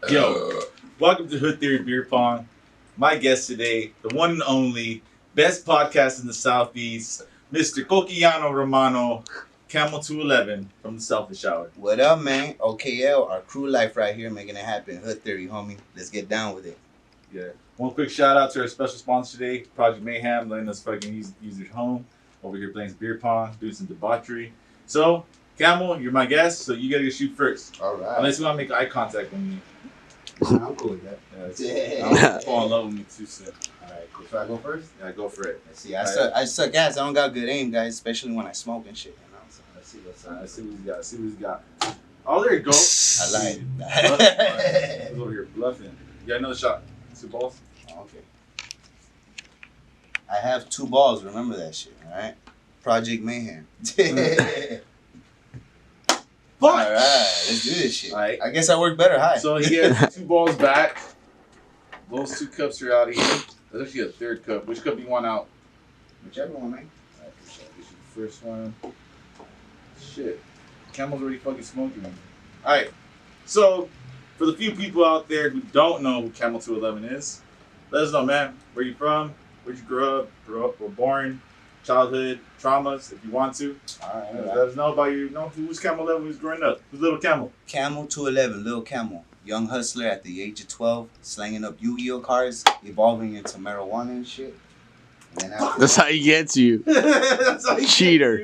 Yo, welcome to Hood Theory Beer Pong. My guest today, the one and only best podcast in the Southeast, Mr. Coquillano Romano, Camel 211 from the Selfish Hour. What up, man? OKL, our crew life right here, making it happen. Hood Theory, homie. Let's get down with it. Yeah. One quick shout out to our special sponsor today, Project Mayhem, letting us fucking use your home over here playing some beer pong, doing some debauchery. So, Camel, you're my guest, so you gotta shoot first. All right. Unless you want to make eye contact with me. I'm cool with that. I don't want to fall in love with me too soon. All right, cool. Should I go first? Yeah, go for it. Let's see. I suck ass. I don't got good aim, guys, especially when I smoke and shit. You know? So let's see what's up. Let's see what he's got. Oh, there you go. I lied. He's over here bluffing. You got another shot. 2 balls. Okay. I have 2 balls. Remember that shit, all right? Project Mayhem. Fuck! All right, let's do this shit. All right. I guess I work better high. So he has 2 balls back. Those 2 cups are out of here. There's actually a 3rd cup. Which cup do you want out? Whichever one, man. All right, this is the first one. Shit. Camel's already fucking smoking. Alright. So, for the few people out there who don't know who Camel 211 is, let us know, man. Where you from? Where'd you grow up? Were born? Childhood traumas, if you want to. All right. Let us know about you. Know who's Camel 11 who's growing up. Who's little Camel? Camel 211, Lil Camel. Young hustler at the age of 12, slanging up Yu-Gi-Oh cards, evolving into marijuana and shit. And then after That's how he gets you. That's how you Cheater.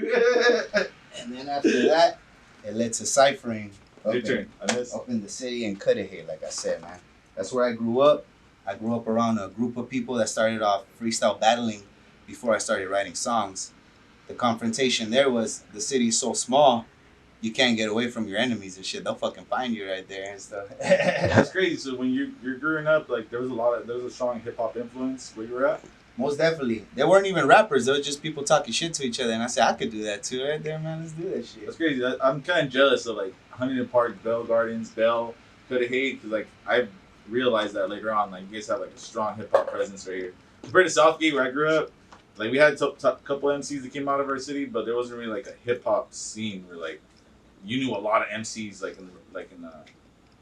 And then after that, it led to ciphering up, Your turn. I missed. up in the city and Cudahy, like I said, man. That's where I grew up. I grew up around a group of people that started off freestyle battling before I started writing songs. The confrontation there was the city's so small, you can't get away from your enemies and shit. They'll fucking find you right there and stuff. That's crazy. So when you're growing up, like there was a strong hip hop influence where you were at. Most definitely. They weren't even rappers. They were just people talking shit to each other. And I said, I could do that too right there, man. Let's do that shit. That's crazy. I'm kind of jealous of like Huntington Park, Bell Gardens, Bell, Cudahy, because like I realized that later on, like you guys have like a strong hip hop presence right here. Compared to Southgate, where I grew up, like we had a couple MCs that came out of our city, but there wasn't really like a hip hop scene where like you knew a lot of MCs like in a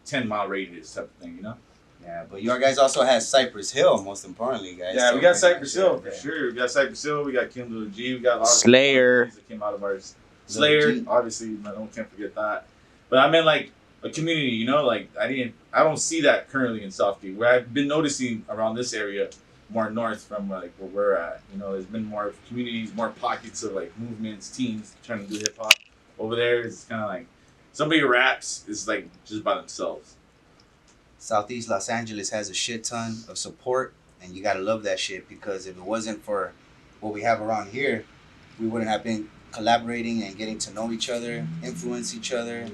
10-mile radius type of thing, you know? Yeah, but your guys also had Cypress Hill, most importantly, guys. Yeah, we got Cypress Hill for Yeah. sure. We got Cypress Hill. We got Kim Little G. We got a lot of Slayer. MCs that came out of ours. Slayer, G. obviously, I can't forget that. But I meant like a community, you know, like I don't see that currently in Southgate. Where I've been noticing around this area, more north from like where we're at. You know, there's been more communities, more pockets of like movements, teams trying to do hip hop. Over there, it's kind of like somebody raps is like just by themselves. Southeast Los Angeles has a shit ton of support, and you gotta love that shit, because if it wasn't for what we have around here, we wouldn't have been collaborating and getting to know each other, influence each other.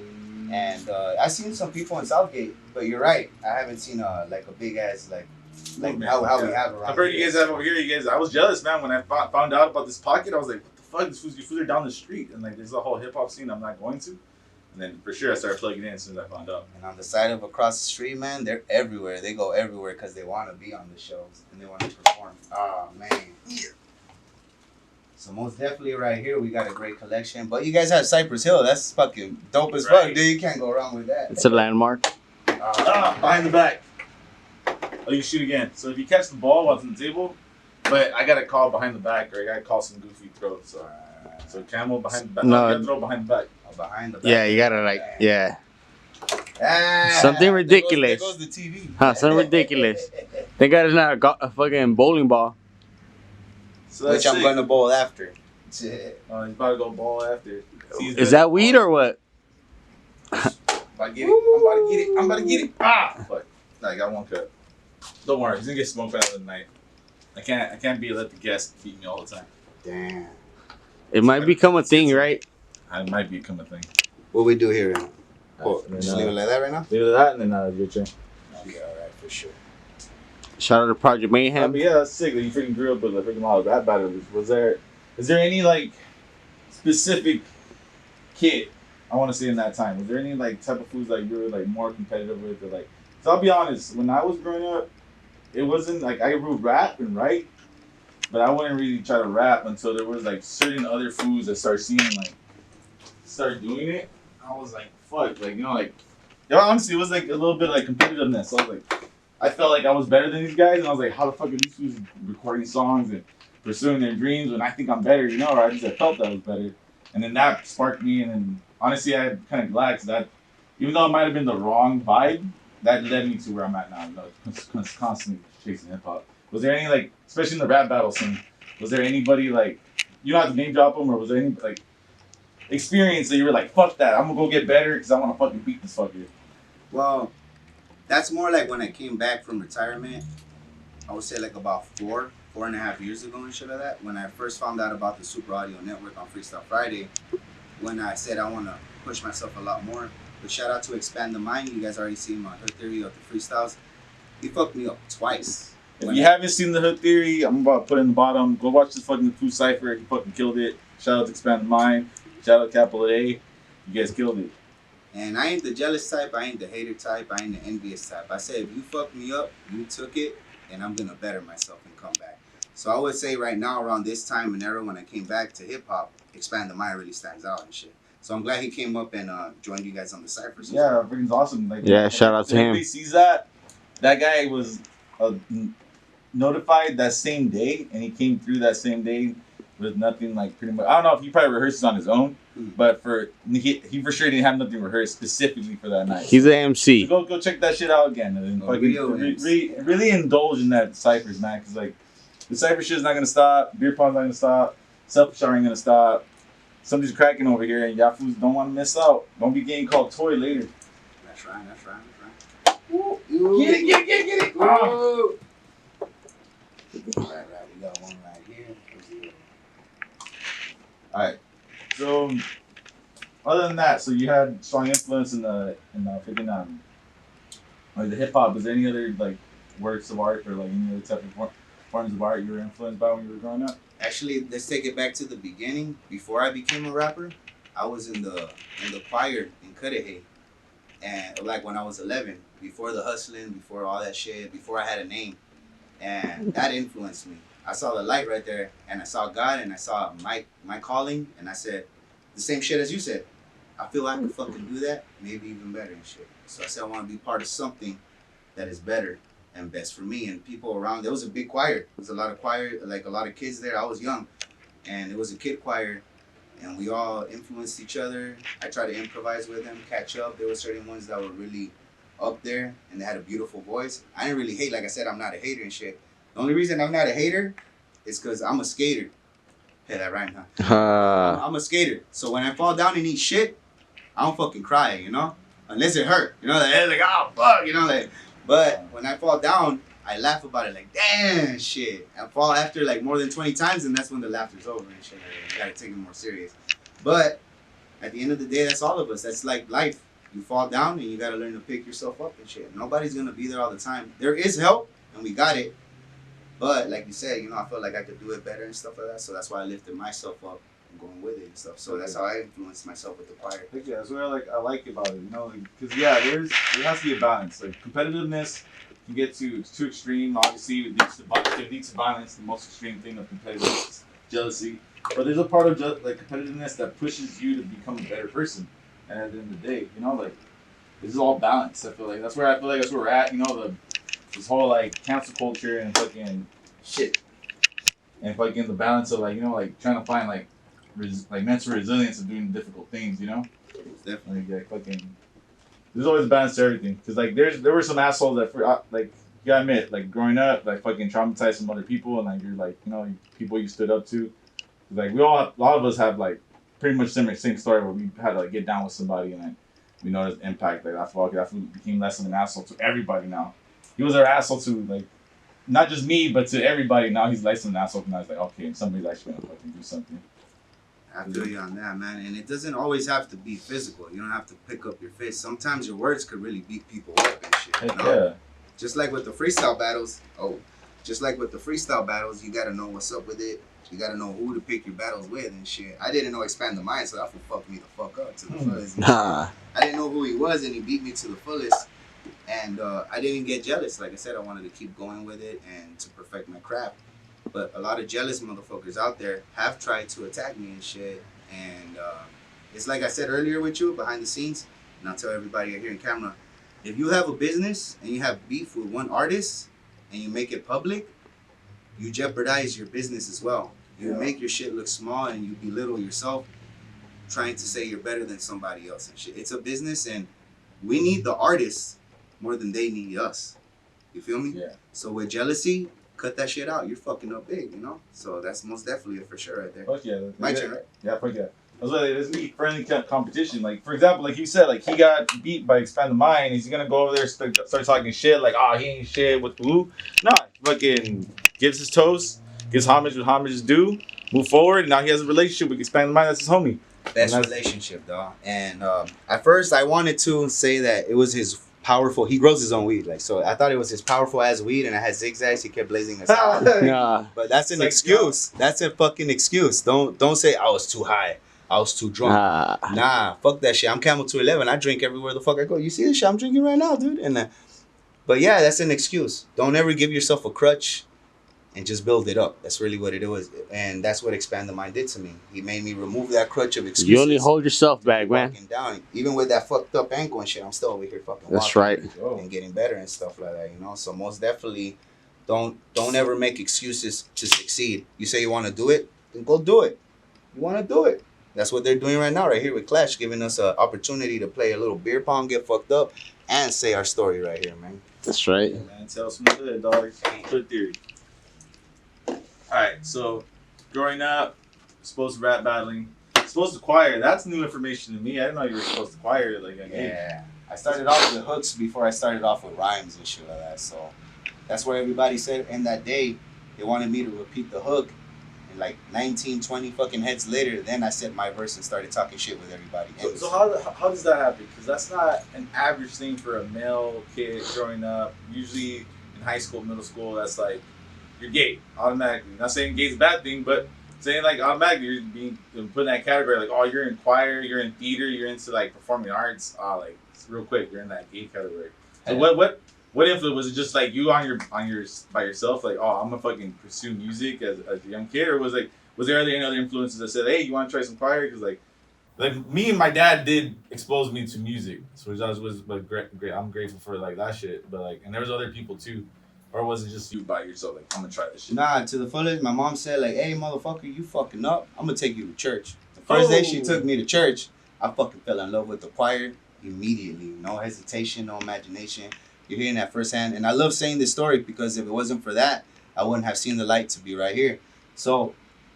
And I've seen some people in Southgate, but you're right, I haven't seen like a big ass like how we have around. I've heard you guys have over here. You guys, I was jealous, man, when I found out about this pocket. I was like, what the fuck? This food's are down the street, and like there's a whole hip hop scene I'm not going to. And then for sure I started plugging in as soon as I found out. And on the side of across the street, man, they're everywhere. They go everywhere because they want to be on the shows and they want to perform. Oh, man. Yeah. So most definitely right here, we got a great collection. But you guys have Cypress Hill. That's fucking dope as fuck, dude. You can't go wrong with that. It's a landmark. Behind the back. Oh, you shoot again. So if you catch the ball while it's on the table, but I got to call behind the back, or I got to call some goofy throw. So Camel behind the back. No. You got to throw behind the back. Behind the back. Yeah, you gotta like, yeah. Ah, Something ridiculous. There goes the TV. Huh, something ridiculous. They got us not a fucking bowling ball. So that's Which I'm sick. going to bowl after. He's about to go ball after. Is that weed or what? I'm about to get it. I'm about to get it. Ah! Fuck. Nah, I got 1 cup. Don't worry. He's going to get smoked out of the night. I can't be let the guests beat me all the time. Damn. It might become a thing, right? I might become a thing. What we do here right now? Oh, Just leave it like that right now? leave it at that, and then your turn. Yeah, alright, for sure. Shout out to Project Mayhem. But yeah, that's sick that you freaking grew up with a freaking lot of rap battles. Is there any like specific kid, I want to say in that time, was there any like type of foods like you were like more competitive with, or like? So I'll be honest, when I was growing up, it wasn't like I would rap and write, but I wouldn't really try to rap until there was like certain other foods that start doing it. I was like, fuck, like, you know, like Yeah, honestly, it was like a little bit of like competitiveness. I was like, I felt like I was better than these guys, and I was like, how the fuck are these dudes recording songs and pursuing their dreams when I think I'm better, you know? Or at least I felt that I was better, and then that sparked me, and then honestly, I'm kind of glad because that, even though it might have been the wrong vibe, that led me to where I'm at now. You know, constantly chasing hip hop. Was there any like, especially in the rap battle scene, was there anybody like, you don't have to name drop them, or was there any like experience that you were like, fuck that, I'm gonna go get better because I want to fucking beat this fucker? Well, that's more like when I came back from retirement. I would say like about 4.5 years ago and shit like that. When I first found out about the Super Audio Network on Freestyle Friday, when I said I want to push myself a lot more. But shout out to Expand the Mind. You guys already seen my hood theory of the freestyles. He fucked me up twice. If you haven't seen the Hood Theory, I'm about to put it in the bottom. Go watch this fucking Food Cypher. He fucking killed it. Shout out to Expand the Mind. Shout out Capital A. You guys killed it. And I ain't the jealous type. I ain't the hater type. I ain't the envious type. I said, if you fucked me up, you took it, and I'm going to better myself and come back. So I would say right now, around this time and era when I came back to hip hop, Expand the Mind really stands out and shit. So I'm glad he came up and joined you guys on the Cypher. Yeah, freaking awesome. Like, Yeah, shout out to him. Everybody sees that. That guy was notified that same day, and he came through that same day with nothing, like, pretty much. I don't know if he probably rehearsed on his own, but he for sure didn't have nothing rehearsed specifically for that night. He's an MC. So go check that shit out again, and really indulge in that ciphers, man. Because like the cipher shit is not gonna stop. Beer pong's not gonna stop. Self shower ain't gonna stop. Somebody's cracking over here, and y'all fools don't want to miss out. Don't be getting called toy later. That's right. Get it. Oh. Right. We got one right here. Alright. So other than that, so you had strong influence in the freaking like the hip hop. Was there any other like works of art or like any other type of forms of art you were influenced by when you were growing up? Actually, let's take it back to the beginning. Before I became a rapper, I was in the choir in Cudahy. And like when I was 11, before the hustling, before all that shit, before I had a name. And that influenced me. I saw the light right there, and I saw God, and I saw my calling, and I said, the same shit as you said. I feel I can fucking do that, maybe even better and shit. So I said I want to be part of something that is better and best for me and people around. There was a big choir. There was a lot of choir, like a lot of kids there. I was young, and it was a kid choir, and we all influenced each other. I tried to improvise with them, catch up. There were certain ones that were really up there, and they had a beautiful voice. I didn't really hate. Like I said, I'm not a hater and shit. The only reason I'm not a hater is because I'm a skater. Hey, that rhyme, huh? I'm a skater. So when I fall down and eat shit, I don't fucking cry, you know? Unless it hurt. You know, like oh, fuck, you know? Like, but when I fall down, I laugh about it like, damn, shit. I fall after like more than 20 times, and that's when the laughter's over and shit. You gotta take it more serious. But at the end of the day, that's all of us. That's like life. You fall down, and you gotta learn to pick yourself up and shit. Nobody's gonna be there all the time. There is help, and we got it. But like you said, you know, I felt like I could do it better and stuff like that. So that's why I lifted myself up and going with it and stuff. So that's how I influenced myself with the choir. Yeah, that's what I like about it, you know, because there has to be a balance. Like competitiveness can get too extreme. Obviously, it leads to violence. The most extreme thing of competitiveness is jealousy. But there's a part of like competitiveness that pushes you to become a better person. And at the end of the day, you know, like this is all balance. I feel like that's where we're at. You know, this whole like cancel culture and fucking shit, and fucking the balance of like, you know, like trying to find like mental resilience of doing difficult things. You know, definitely like fucking. There's always a balance to everything, because like there were some assholes that like you gotta admit, like growing up, like fucking traumatized some other people, and like you're like, you know, people you stood up to. Like a lot of us have like pretty much same story where we had to like get down with somebody, and like we noticed the impact. Like that became less of an asshole to everybody now. He was our asshole to like not just me, but to everybody. Now he's less of an asshole, and now he's like, okay, somebody's actually gonna fucking do something. I feel you on that, man. And it doesn't always have to be physical. You don't have to pick up your fist. Sometimes your words could really beat people up and shit. You know? Yeah. Just like with the freestyle battles. You gotta know what's up with it. You gotta know who to pick your battles with and shit. I didn't know Expand the Mind, so that would fuck me the fuck up to the fullest. I didn't know who he was, and he beat me to the fullest. And I didn't get jealous. Like I said, I wanted to keep going with it and to perfect my craft. But a lot of jealous motherfuckers out there have tried to attack me and shit. And it's like I said earlier with you, behind the scenes, and I'll tell everybody here in camera, if you have a business and you have beef with one artist and you make it public, you jeopardize your business as well. You make your shit look small and you belittle yourself, trying to say you're better than somebody else and shit. It's a business, and we need the artists more than they need us. You feel me? Yeah. So with jealousy, cut that shit out. You're fucking up big, you know? So that's most definitely it for sure right there. Fuck yeah. My turn, right? Yeah, fuck yeah. That's why there's be friendly competition. Like, for example, like you said, like he got beat by Expand the Mind. Is he gonna go over there start talking shit like, oh, he ain't shit with who? Nah, fucking gives his toast, gives homage what homage is due, move forward, and now he has a relationship with Expand the Mind. That's his homie. Best relationship, dog. And at first, I wanted to say that it was his powerful. He grows his own weed, like, so. I thought it was his powerful ass weed, and I had zigzags. He kept blazing us out. Nah. But that's an excuse. That's a fucking excuse. Don't say I was too high. I was too drunk. Nah, fuck that shit. I'm Camel 211. I drink everywhere the fuck I go. You see this shit I'm drinking right now, dude? And but yeah, that's an excuse. Don't ever give yourself a crutch and just build it up. That's really what it was. And that's what Expand the Mind did to me. He made me remove that crutch of excuses. You only hold yourself back, man. Down. Even with that fucked up ankle and shit, I'm still over here fucking That's walking right. and getting better and stuff like that, you know? So most definitely, don't ever make excuses to succeed. You say you want to do it, then go do it. You want to do it. That's what they're doing right now, right here with Clash, giving us an opportunity to play a little beer pong, get fucked up, and say our story right here, man. That's right. Yeah, man, tell some good, dog. Good theory. Alright, so growing up, supposed to rap battling, supposed to choir. That's new information to me. I didn't know you were supposed to choir. Like, yeah. I started off with hooks before I started off with rhymes and shit like that. So that's where everybody said in that day they wanted me to repeat the hook. And like 19, 20 fucking heads later, then I said my verse and started talking shit with everybody. So how does that happen? Because that's not an average thing for a male kid growing up. Usually in high school, middle school, that's like, you're gay automatically. Not saying gay's a bad thing, but saying like automatically you're being put in that category. Like, oh, you're in choir, you're in theater, you're into like performing arts. Like, real quick, you're in that gay category. So what influence was it? Just like you on your by yourself? Like, oh, I'm gonna fucking pursue music as a young kid, or was there any other influences that said, hey, you want to try some choir? Because like me and my dad did expose me to music, so which was great. I'm grateful for like that shit. But like, and there was other people too. Or was it just you by yourself? Like, I'm gonna try this shit. Nah, to the fullest. My mom said, like, hey, motherfucker, you fucking up. I'm gonna take you to church. The first day she took me to church, I fucking fell in love with the choir immediately. No hesitation, no imagination. You're hearing that firsthand. And I love saying this story because if it wasn't for that, I wouldn't have seen the light to be right here. So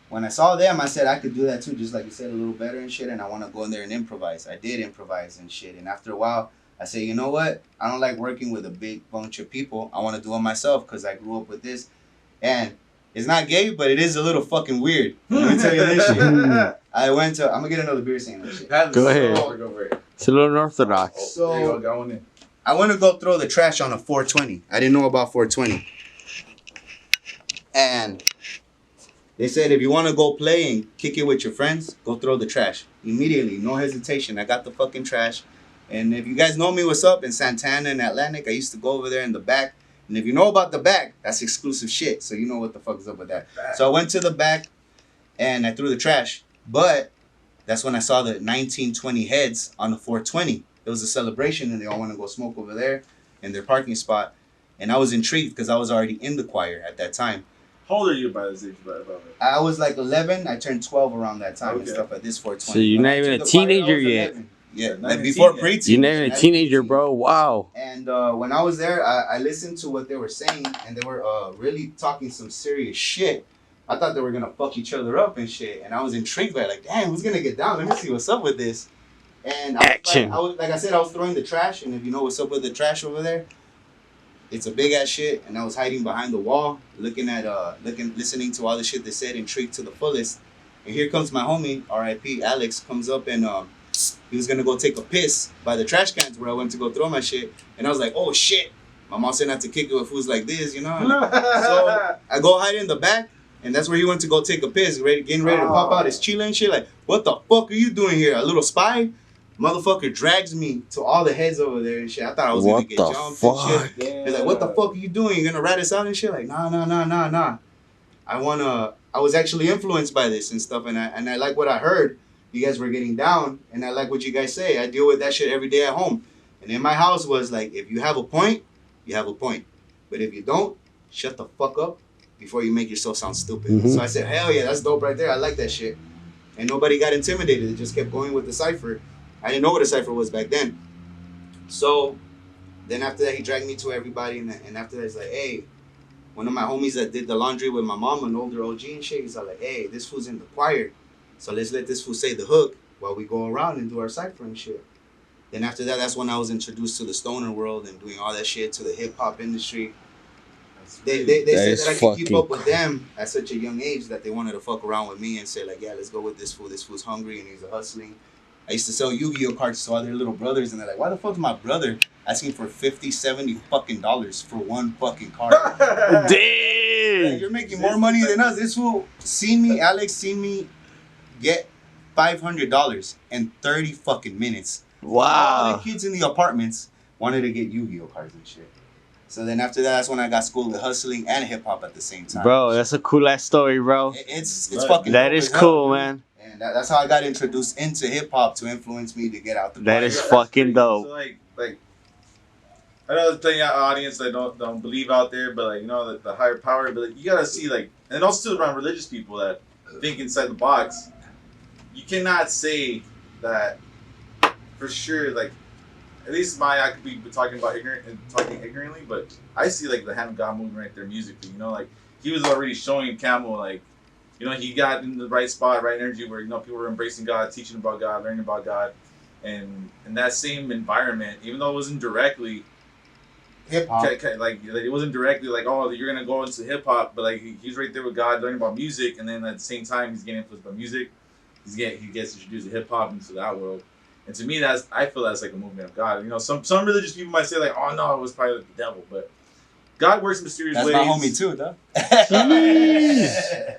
when I saw them, I said I could do that too, just like you said, a little better and shit. And I want to go in there and improvise. I did improvise and shit. And after a while, I say, you know what? I don't like working with a big bunch of people. I want to do it myself because I grew up with this. And it's not gay, but it is a little fucking weird. Let me tell you this shit. I'm going to get another beer saying that shit. Go ahead. It's a little unorthodox. So, I want to go throw the trash on a 420. I didn't know about 420. And they said, if you want to go play and kick it with your friends, go throw the trash. Immediately, no hesitation. I got the fucking trash. And if you guys know me, what's up, in Santana and Atlantic, I used to go over there in the back. And if you know about the back, that's exclusive shit. So you know what the fuck is up with that. So I went to the back and I threw the trash. But that's when I saw the 1920 heads on the 420. It was a celebration and they all want to go smoke over there in their parking spot. And I was intrigued because I was already in the choir at that time. How old are you by this age? I was like 11. I turned 12 around that time and stuff at this 420. So you're not even a teenager yet. Yeah, like before preteen. You're not even a teenager, bro. Wow. And when I was there, I listened to what they were saying, and they were really talking some serious shit. I thought they were gonna fuck each other up and shit, and I was intrigued by it. Like, damn, who's gonna get down? Let me see what's up with this. And Action. I was throwing the trash, and if you know what's up with the trash over there, it's a big ass shit. And I was hiding behind the wall, listening to all the shit they said, intrigued to the fullest. And here comes my homie, R.I.P. Alex, comes up and he was gonna go take a piss by the trash cans where I went to go throw my shit. And I was like, oh shit. My mom said not to kick it with fools like this, you know? So I go hide in the back, and that's where he went to go take a piss, getting ready to pop out his chile and shit. Like, what the fuck are you doing here? A little spy? Motherfucker drags me to all the heads over there and shit. I thought I was gonna get jumped and shit. He's like, what the fuck are you doing? You gonna rat us out and shit? Like, nah. I was actually influenced by this and stuff, and I like what I heard. you guys were getting down, and I like what you guys say. I deal with that shit every day at home. And in my house was like, if you have a point, you have a point. But if you don't, shut the fuck up before you make yourself sound stupid. Mhm. So I said, hell yeah, that's dope right there. I like that shit. And nobody got intimidated. It just kept going with the cipher. I didn't know what a cipher was back then. So then after that, he dragged me to everybody. And after that, he's like, hey, one of my homies that did the laundry with my mom, an older OG and shit, he's like, hey, this fool's in the choir. So let's let this fool say the hook while we go around and do our cipher and shit. Then after that, that's when I was introduced to the stoner world and doing all that shit, to the hip-hop industry. They said that I could keep up with them at such a young age that they wanted to fuck around with me and say like, yeah, let's go with this fool. This fool's hungry and he's hustling. I used to sell Yu-Gi-Oh cards to all their little brothers, and they're like, why the fuck's my brother asking for $50, $70 fucking dollars for one fucking card? Damn! Like, you're making more money than us. This fool Alex seen me get $500 in 30 fucking minutes. All Wow. the kids in the apartments wanted to get Yu-Gi-Oh cards and shit. So then after that, that's when I got schooled with hustling and hip-hop at the same time. Bro, that's a cool ass story, bro. It's fucking That dope is as hell, cool, dude. man. And that's how I got introduced into hip-hop to influence me to get out the That choir. is fucking dope. So like I know there's plenty of audience that don't believe out there, but like, you know, the higher power, but like, you gotta see, like, and also around religious people that think inside the box. You cannot say that for sure. Like, at least I could be talking about talking ignorantly, but I see like the hand of God moving right there musically. You know, like he was already showing Camel, like, you know, he got in the right spot, right energy, where, you know, people were embracing God, teaching about God, learning about God, and in that same environment, even though it wasn't directly Hip hop. like it wasn't directly like, oh, you're gonna go into hip hop, but like he's right there with God, learning about music, and then at the same time he's getting influenced by music. He gets introduced to hip hop into that world, and to me I feel that's like a movement of God. You know, some religious people might say like, oh no, it was probably like the devil, but God works in mysterious ways. That's my homie too, dog.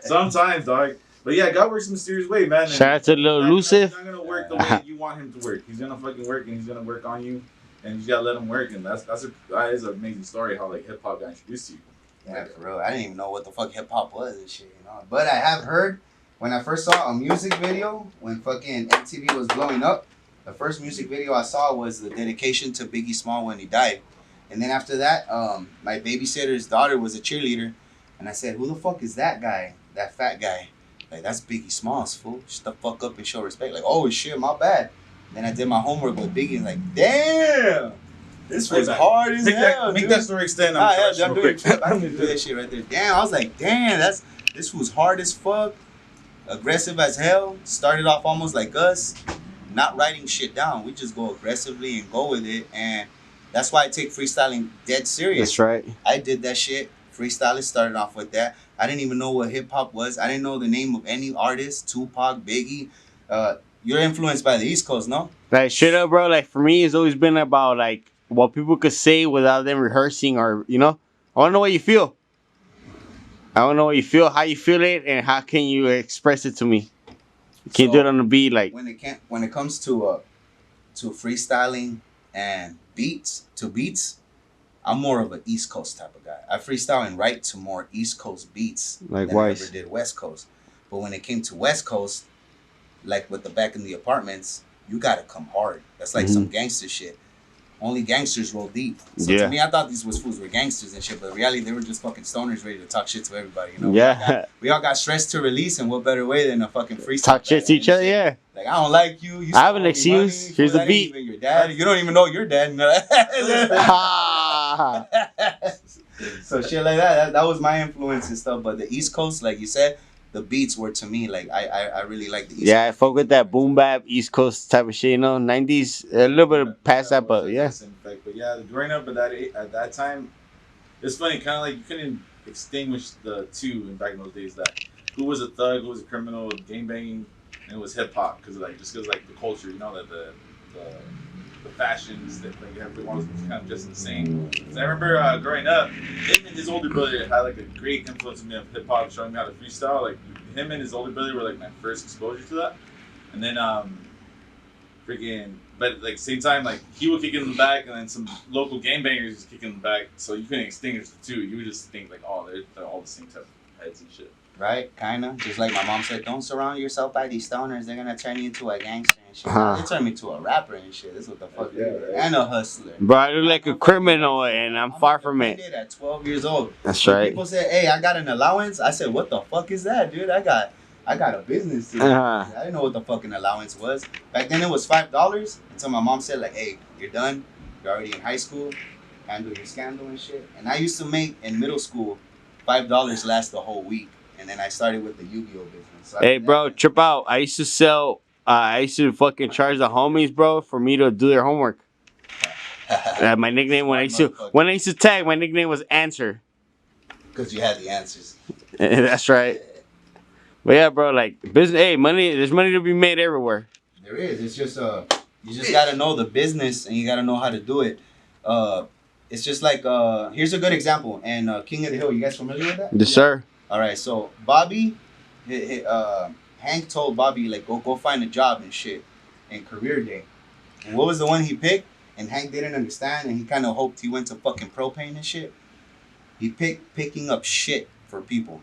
Sometimes, dog. But yeah, God works in mysterious ways, man. And Shout out to Lil Lucif. He's not gonna work the way you want him to work. He's gonna fucking work, and he's gonna work on you, and you just gotta let him work. And that is an amazing story how like hip hop got introduced to you. Yeah, for real. I didn't even know what the fuck hip hop was and shit, you know. But I have heard, when I first saw a music video, when fucking MTV was blowing up, the first music video I saw was the dedication to Biggie Small when he died. And then after that, my babysitter's daughter was a cheerleader, and I said, who the fuck is that guy? That fat guy? Like, that's Biggie Smalls, fool. Shut the fuck up and show respect. Like, oh shit, my bad. Then I did my homework with Biggie and like, damn, this was hard as hell. Make dude. that story extend. I'm real doing quick. I'm gonna do that shit right there. Damn, I was like, damn, this was hard as fuck, aggressive as hell. Started off almost like us, not writing shit down. We just go aggressively and go with it, and that's why I take freestyling dead serious. That's right. I did that shit. Freestyling started off with that. I didn't even know what hip hop was. I didn't know the name of any artist, Tupac, Biggie. You're influenced by the East Coast, no? Like, straight up, bro, like, for me, it's always been about, like, what people could say without them rehearsing or, you know? I want to know what you feel. I want to know what you feel, how you feel it, and how can you express it to me. You can't do it on the beat, like... When it comes to freestyling and beats, I'm more of an East Coast type of guy. I freestyle and write to more East Coast beats Likewise. than I ever did West Coast. But when it came to West Coast, like with the Back in the Apartments, you gotta come hard. That's like some gangster shit. Only gangsters roll deep. So to me, I thought these fools were gangsters and shit, but in reality, they were just fucking stoners ready to talk shit to everybody. You know? Yeah. We all got stress to release, and what better way than a fucking freestyle? Talk shit to each other, yeah. Like, I don't like you. You I have an stole me excuse. money. Here's the That ain't beat. even your dad. You don't even know your dad. So shit like that. That was my influence and stuff. But the East Coast, like you said, the beats were to me like I really like the East Coast. Yeah, I fuck with that boom bap East Coast type of shit, you know, 90s, a little bit past that, but yeah. But yeah, growing up at that time, it's funny, kind of like you couldn't extinguish the two back in those days. That who was a thug, who was a criminal, game banging, and it was hip hop because like the culture, you know, that the fashions that like everyone was kind of just the same. So I remember growing up, him and his older brother had like a great influence on me of hip hop, showing me how to freestyle. Like him and his older brother were like my first exposure to that, and then but like same time, like he would kick in the back, and then some local game bangers just kick in the back. So you couldn't extinguish the two. You would just think like, oh, they're all the same type of heads and shit. right? Kinda. Just like my mom said, don't surround yourself by these stoners. They're gonna turn you into a gangster and shit. Nah, they turned me to a rapper and shit. This is what the fuck Yeah, they did. right. And a hustler. Bro, I look like a criminal, and I'm far from it. At 12 years old. That's When right. people said, "Hey, I got an allowance," I said, "What the fuck is that, dude? I got a business to do." I didn't know what the fucking allowance was. Back then, it was $5 until my mom said, like, "Hey, you're done. You're already in high school. Handle your scandal and shit." And I used to make in middle school $5 last the whole week, and then I started with the Yu-Gi-Oh business. So Hey, bro, trip out. I used to sell. I used to fucking charge the homies, bro, for me to do their homework. My nickname when I used to tag, my nickname was Answer. Because you had the answers. That's right. But yeah, bro, like business. Hey, money. There's money to be made everywhere. There is. It's just you just gotta know the business and you gotta know how to do it. It's just like here's a good example. And King of the Hill, you guys familiar with that? Yes, sir. All right. So Bobby, Hank told Bobby like go find a job and shit, in career day. And what was the one he picked? And Hank didn't understand, and he kind of hoped he went to fucking propane and shit. He picked picking up shit for people.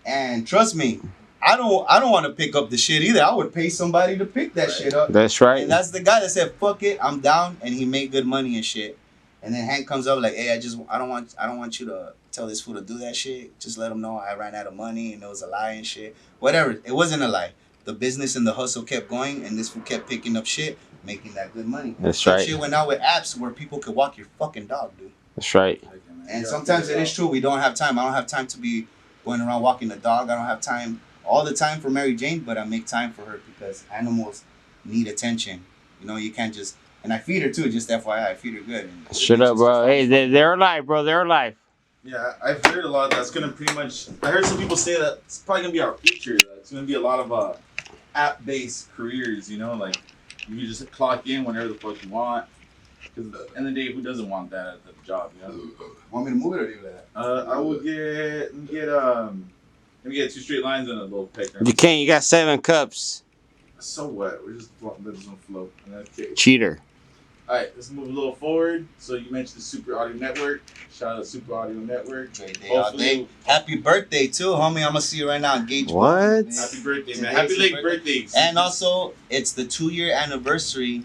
And trust me, I don't want to pick up the shit either. I would pay somebody to pick that shit up. That's right. And that's the guy that said, "Fuck it, I'm down," and he made good money and shit. And then Hank comes up like, "Hey, I don't want you to tell this fool to do that shit. Just let him know I ran out of money and it was a lie and shit. Whatever. It wasn't a lie. The business and the hustle kept going, and this fool kept picking up shit, making that good money. That's That right. shit went out with apps where people could walk your fucking dog, dude. That's right. And sometimes it is true. We don't have time. I don't have time to be going around walking the dog. I don't have time all the time for Mary Jane, but I make time for her because animals need attention. You know, you can't just. And I feed her too. Just FYI, I feed her good. And Shut up, bro. Hey, they're alive, bro. They're alive. Yeah, I've heard a lot. That's gonna pretty much. I heard some people say that it's probably gonna be our future. That it's gonna be a lot of app-based careers. You know, like you can just clock in whenever the fuck you want. Because at the end of the day, who doesn't want that at the job? You know. Want me to move it or leave it at that? I will let me get 2 straight lines and a little pecker. You can't. You got 7 cups. So what? We're just letting this one float. Okay. Cheater. All right, let's move a little forward. So you mentioned the Super Audio Network. Shout out to Super Audio Network. Great day all day. Happy birthday too, homie. I'm gonna see you right now. Engage. What? Happy birthday, man. Happy late birthday. And also, it's the 2-year anniversary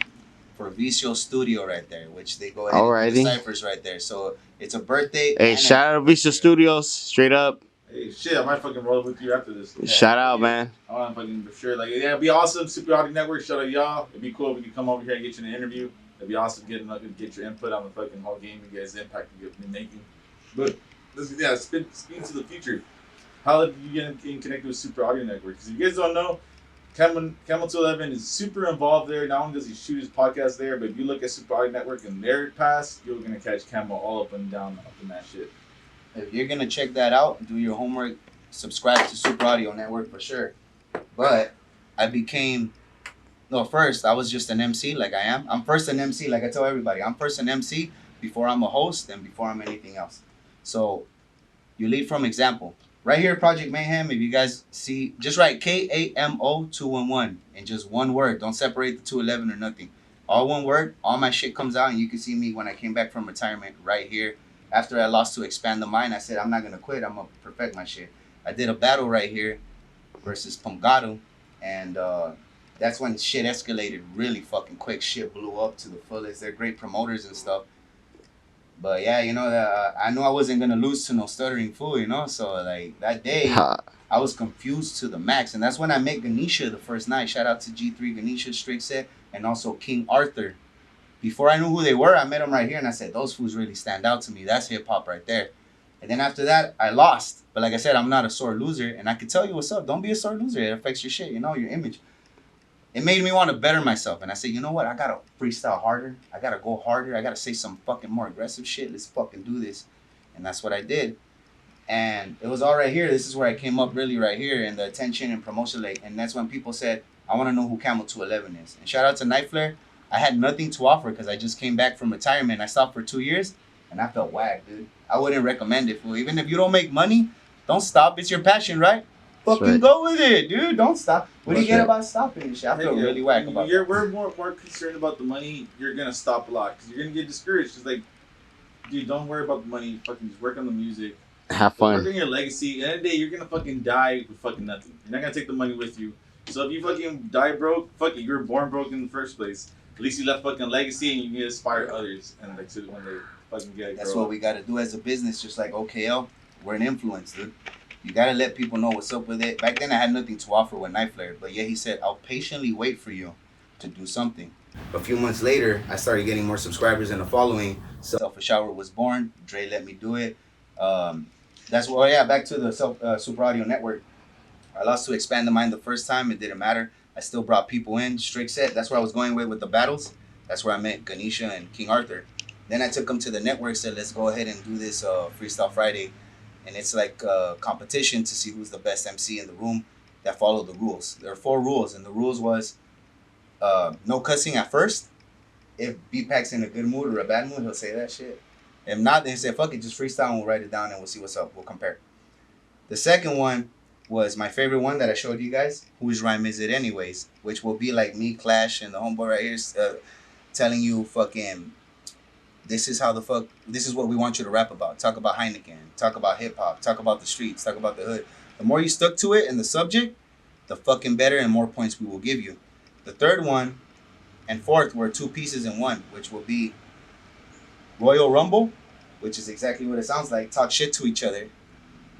for Vicio Studio right there, which they go ahead and do the ciphers right there. So it's a birthday. Hey, shout out to Vista Studios, straight up. Hey, shit, I might fucking roll with you after this. Yeah. Shout out, man. I want to fucking for sure. Like, yeah, it'd be awesome. Super Audio Network, shout out y'all. It'd be cool if we could come over here and get you an interview. It'd be awesome get your input on the fucking whole game, you guys' impact you're making. But speaking to the future, how did you get connected with Super Audio Network? Because if you guys don't know, Camel 211 is super involved there. Not only does he shoot his podcast there, but if you look at Super Audio Network and their past, you're gonna catch Camel all up and down up in that shit. If you're gonna check that out, do your homework, subscribe to Super Audio Network for sure. But first I was just an MC like I am. I'm first an MC like I tell everybody. I'm first an MC before I'm a host and before I'm anything else. So you lead from example. Right here, Project Mayhem, if you guys see, just write KAMO 211 in just one word. Don't separate the 211 or nothing. All one word, all my shit comes out, and you can see me when I came back from retirement right here. After I lost to Expand the Mind, I said, I'm not going to quit. I'm going to perfect my shit. I did a battle right here versus Pong, and that's when shit escalated really fucking quick. Shit blew up to the fullest. They're great promoters and stuff. But yeah, you know, I knew I wasn't going to lose to no stuttering fool, you know? So, like, that day, I was confused to the max. And that's when I met Ganesha the first night. Shout out to G3 Ganesha, Straight Set, and also King Arthur. Before I knew who they were, I met them right here, and I said, those fools really stand out to me. That's hip-hop right there. And then after that, I lost. But like I said, I'm not a sore loser, and I can tell you what's up. Don't be a sore loser. It affects your shit, you know, your image. It made me want to better myself. And I said, you know what? I got to freestyle harder. I got to go harder. I got to say some fucking more aggressive shit. Let's fucking do this. And that's what I did. And it was all right here. This is where I came up really right here in the attention and promotion late. And that's when people said, I want to know who Camel 211 is. And shout out to Night Flare. I had nothing to offer because I just came back from retirement. I stopped for 2 years. And I felt whack, dude. I wouldn't recommend it. Fool. Even if you don't make money, don't stop. It's your passion, right? Fucking go with it, dude. Don't stop. What do you get about stopping and shit? I feel really whack about that. We're more concerned about the money. You're going to stop a lot because you're going to get discouraged. Because, like, dude, don't worry about the money. Fucking just work on the music. Have Work fun. on your legacy. At the end of the day, you're gonna fucking die with fucking nothing. You're not gonna take the money with you. So if you fucking die broke, fuck it. You were born broke in the first place. At least you left fucking legacy, and you can inspire others. And like, so when they fucking get That's grow what up. we got to do as a business, just like OKL. We're an influence, dude. You got to let people know what's up with it. Back then, I had nothing to offer when Night Flare, but yeah, he said, I'll patiently wait for you to do something. A few months later, I started getting more subscribers and a following. Selfish Hour was born. Dre let me do it. That's why, yeah, back to the Super Audio Network. I lost to Expand the Mind the first time. It didn't matter. I still brought people in. Strict set. That's where I was going with the battles. That's where I met Ganesha and King Arthur. Then I took them to the network, said, let's go ahead and do this Freestyle Friday. And it's like a competition to see who's the best MC in the room that follow the rules. There are 4 rules, and the rules was no cussing at first. If B-Pack's in a good mood or a bad mood, he'll say that shit. If not, then he said, fuck it, just freestyle and we'll write it down and we'll see what's up. We'll compare. The second one was my favorite one that I showed you guys. Whose rhyme is it anyways? Which will be like me, Clash, and the homeboy right here telling you fucking... This is what we want you to rap about. Talk about Heineken. Talk about hip-hop. Talk about the streets. Talk about the hood. The more you stuck to it and the subject, the fucking better and more points we will give you. The third one and fourth were 2 pieces in one, which will be Royal Rumble, which is exactly what it sounds like. Talk shit to each other.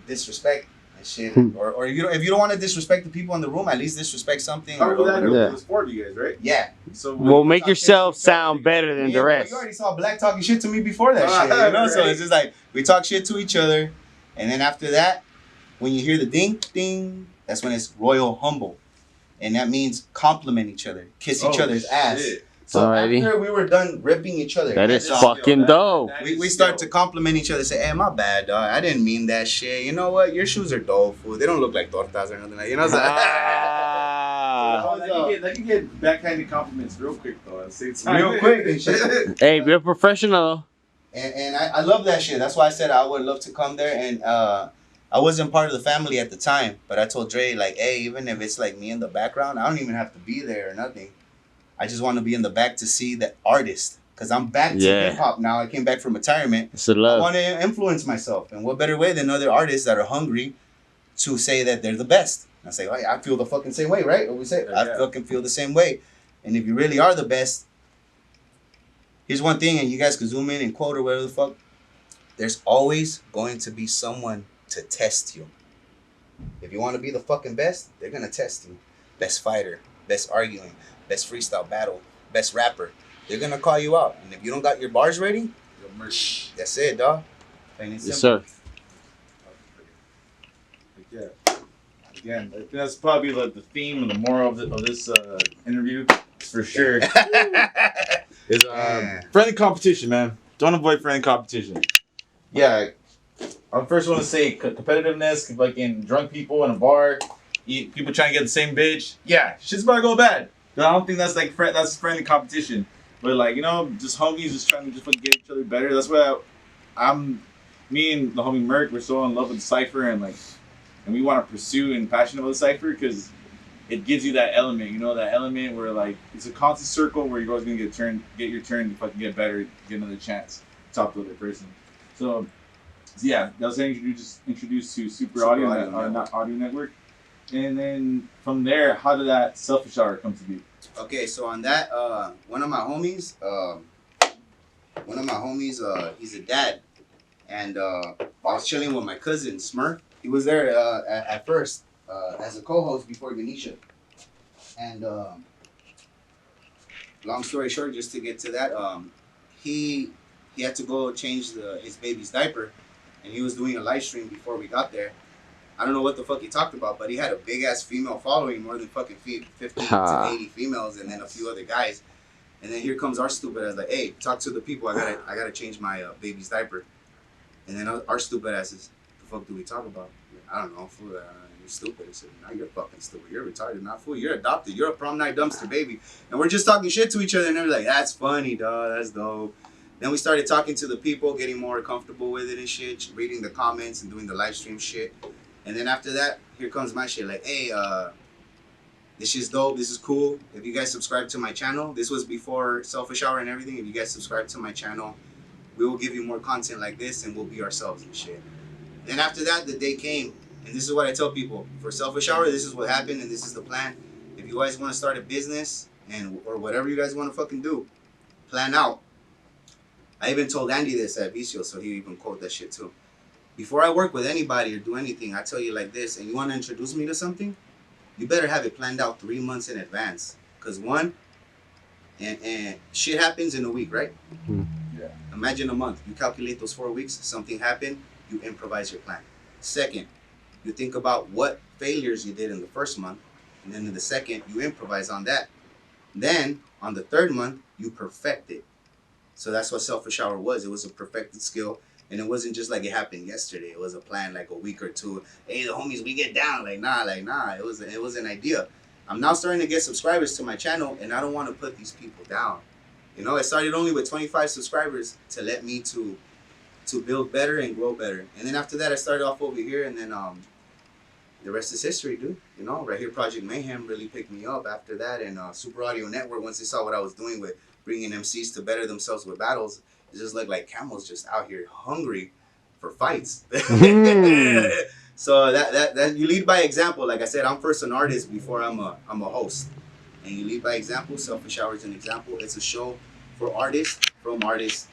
Disrespect and shit. Or if you don't want to disrespect the people in the room, at least disrespect something. How would that go? Yeah. It was 4 of you guys, right? Yeah. So Well, make yourself sound better than Yeah, the but rest. you already saw Black talking shit to me before that shit, you know? So Right. it's just like, we talk shit to each other, and then after that, when you hear the ding, ding, that's when it's Royal Humble. And that means compliment each other, kiss each other's ass. Shit. So Alrighty. after we were done ripping each other, That is heads off, fucking dope. we start to compliment each other, say, hey, my bad, dog. I didn't mean that shit. You know what? Your shoes are dope, fool. They don't look like tortas or nothing. You know what I'm saying? Ah. That can get backhanded compliments real quick, though. At the same time. Real quick and shit. Hey, be a professional. And I love that shit. That's why I said I would love to come there. And I wasn't part of the family at the time, but I told Dre, like, hey, even if it's like me in the background, I don't even have to be there or nothing. I just want to be in the back to see the artist. Because I'm back to hip hop now. I came back from retirement. It's a I love. want to influence myself. And what better way than other artists that are hungry to say that they're the best? And I say, oh, yeah, I feel the fucking same way, right? What we say? Yeah. I fucking feel the same way. And if you really are the best, here's one thing, and you guys can zoom in and quote or whatever the fuck. There's always going to be someone to test you. If you want to be the fucking best, they're going to test you. Best fighter, best arguing, best freestyle battle, best rapper. They're going to call you out. And if you don't got your bars ready, that's it, dog. Plain and Yes, simple. sir. Yeah. Again, I think that's probably like the theme and the moral of this interview, for sure. Is friendly competition, man. Don't avoid friendly competition. Yeah, I first want to say competitiveness, fucking drunk people in a bar, people trying to get the same bitch. Yeah, shit's about to go bad. I don't think that's like that's friendly competition. But like, you know, just homies just trying to just fucking get each other better. That's why me and the homie Merc, we're so in love with the cipher and we want to pursue and passionate about the cipher because it gives you that element, you know, that element where like it's a constant circle where you're always gonna get your turn to fucking get better, get another chance, to talk to the other person. So yeah, that was introduced to Super Audio Network, and then from there, how did that Selfish Hour come to be? Okay, so on that, one of my homies, he's a dad, and I was chilling with my cousin Smurf. He was there at first as a co-host before Ganesha, and long story short, just to get to that, he had to go change his baby's diaper, and he was doing a live stream before we got there. I don't know what the fuck he talked about, but he had a big ass female following, more than fucking 50 to 80 females, and then a few other guys. And then here comes our stupid ass, like, hey, talk to the people. I gotta change my baby's diaper. And then our stupid asses, the fuck do we talk about? I don't know, fool. You're stupid. I said, now you're fucking stupid. You're retarded, not fool. You're adopted. You're a prom night dumpster baby. And we're just talking shit to each other, and they're like, that's funny, dog. That's dope. Then we started talking to the people, getting more comfortable with it and shit, reading the comments and doing the live stream shit. And then after that, here comes my shit. Like, hey, this shit's dope. This is cool. If you guys subscribe to my channel, this was before Selfish Hour and everything. If you guys subscribe to my channel, we will give you more content like this and we'll be ourselves and shit. Then after that, the day came, and this is what I tell people: for Selfish Hour, this is what happened, and this is the plan. If you guys want to start a business and or whatever you guys want to fucking do, plan out. I even told Andy this at Vicio, so he even quote that shit too. Before I work with anybody or do anything, I tell you like this, and you want to introduce me to something, you better have it planned out 3 months in advance. Cause one, and shit happens in a week, right? Yeah. Imagine a month. You calculate those 4 weeks. Something happened. You improvise your plan. Second, you think about what failures you did in the first month, and then in the second, you improvise on that. Then on the third month, you perfect it. So that's what Selfish Hour was. It was a perfected skill. And it wasn't just like it happened yesterday. It was a plan like a week or two. Hey, the homies, we get down. Like nah. It was an idea. I'm now starting to get subscribers to my channel, and I don't want to put these people down. You know, it started only with 25 subscribers to let me to build better and grow better. And then after that, I started off over here, and then the rest is history, dude. You know, right here, Project Mayhem really picked me up after that, and Super Audio Network, once they saw what I was doing with bringing MCs to better themselves with battles, it just looked like camels just out here hungry for fights. So that you lead by example. Like I said, I'm first an artist before I'm a host, and you lead by example. Selfish Hour is an example. It's a show for artists, from artists,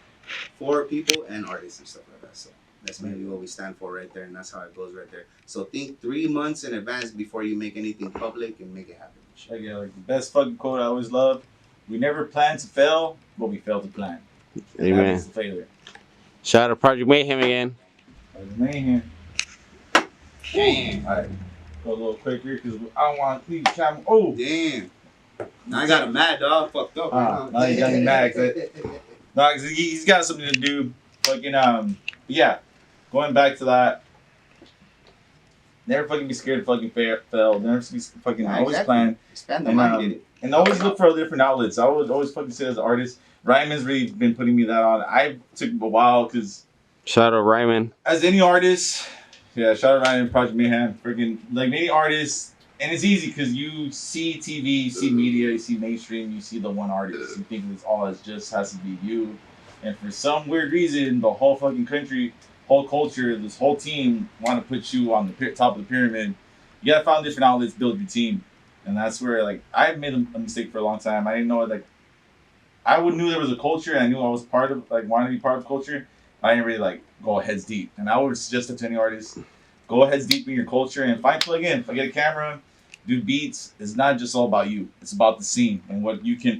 for people and artists and stuff like that. So that's mainly what we stand for right there, and that's how it goes right there. So think 3 months in advance before you make anything public and make it happen. Like, yeah, like the best fucking quote I always love: "We never plan to fail, but we fail to plan." And Amen. that is the failure. Shout out to Project Mayhem again. Project Mayhem. Damn. All right, go a little quicker because I don't want to leave the camera. Oh, Damn. Now I got him mad, dog. Fucked up. now you got me mad. No, cause he's got something to do. Fucking yeah. Going back to that. Never fucking be scared to fucking fail. Never be fucking always plan. Expand the mind, get it. And always look for different outlets. I would always fucking say as an artist. Ryman's really been putting me that on. I took a while because Shout out Ryman. as any artist, yeah, shout out Ryman, Project Mayhem, freaking like any artist, and it's easy because you see TV, you see media, you see mainstream, you see the one artist, you think it's all it just has to be you, and for some weird reason, the whole fucking country, whole culture, this whole team want to put you on the top of the pyramid. You gotta find different outlets, build your team, and that's where like I made a mistake for a long time. I didn't know like I knew there was a culture, and I knew I was part of like wanted to be part of culture. I didn't really like go heads deep, and I would suggest it to any artist: go heads deep in your culture and plug in. If I get a camera, do beats. It's not just all about you. It's about the scene and what you can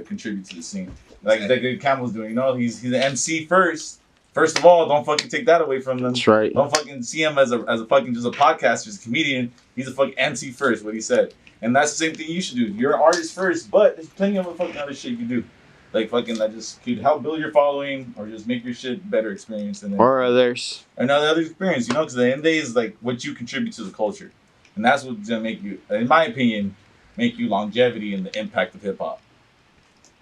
contribute to the scene. Like Camel's doing. You know, he's the MC first. First of all, don't fucking take that away from them. That's right. Don't fucking see him as a fucking just a podcaster, as a comedian. He's a fucking MC first. What he said, and that's the same thing you should do. You're an artist first, but there's plenty of fucking other shit you can do. Like fucking that just could help build your following or just make your shit better experience than Or others. another experience, you know, because at the end of the day is like what you contribute to the culture. And that's what's gonna make you, in my opinion, make you longevity and the impact of hip hop.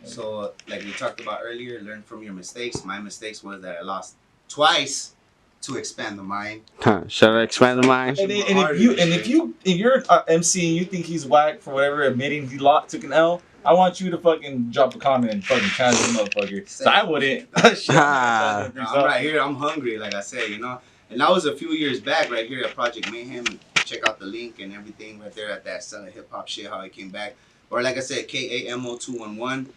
So, like we talked about earlier, learn from your mistakes. My mistakes was that I lost twice to expand the mind. Shout out Expand the Mind. And if you're an MC and you think he's whack for whatever, admitting he took an L, I want you to fucking drop a comment and fucking challenge the motherfucker. So I wouldn't. I'm right here. I'm hungry, like I said, you know. And that was a few years back, right here at Project Mayhem. Check out the link and everything right there at that Selling Hip Hop shit. How it came back, or like I said, KAMO211,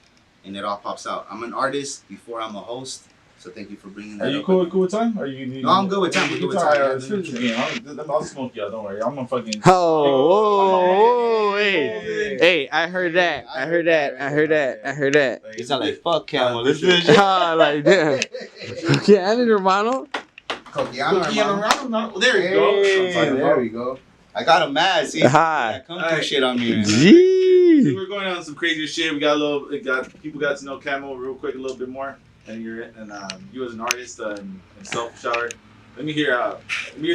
and it all pops out. I'm an artist before I'm a host. So thank you for bringing that. Are you cool with time? Or you? No, I'm good with time. Good with time. I'll smoke y'all. Don't worry. I'm gonna fucking. Oh, hey! I heard that. It's not like fuck Camel. This Like damn. Yeah, and hermano. There you go. There we go. I got him mad. See, that kung fu shit on me. Gee. We're going on some crazy shit. People got to know Camo real quick a little bit more, and you as an artist and Selfish Hour. Let me hear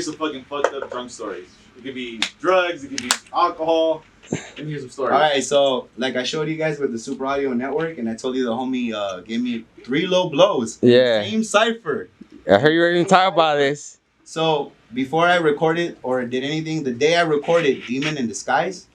some fucking fucked up drunk stories. It could be drugs. It could be alcohol. Let me hear some stories. All right, so like I showed you guys with the Super Audio Network, and I told you the homie gave me 3 low blows. Yeah. Same cipher. I heard you ready to talk about this. So before I recorded or did anything, the day I recorded Demon in Disguise,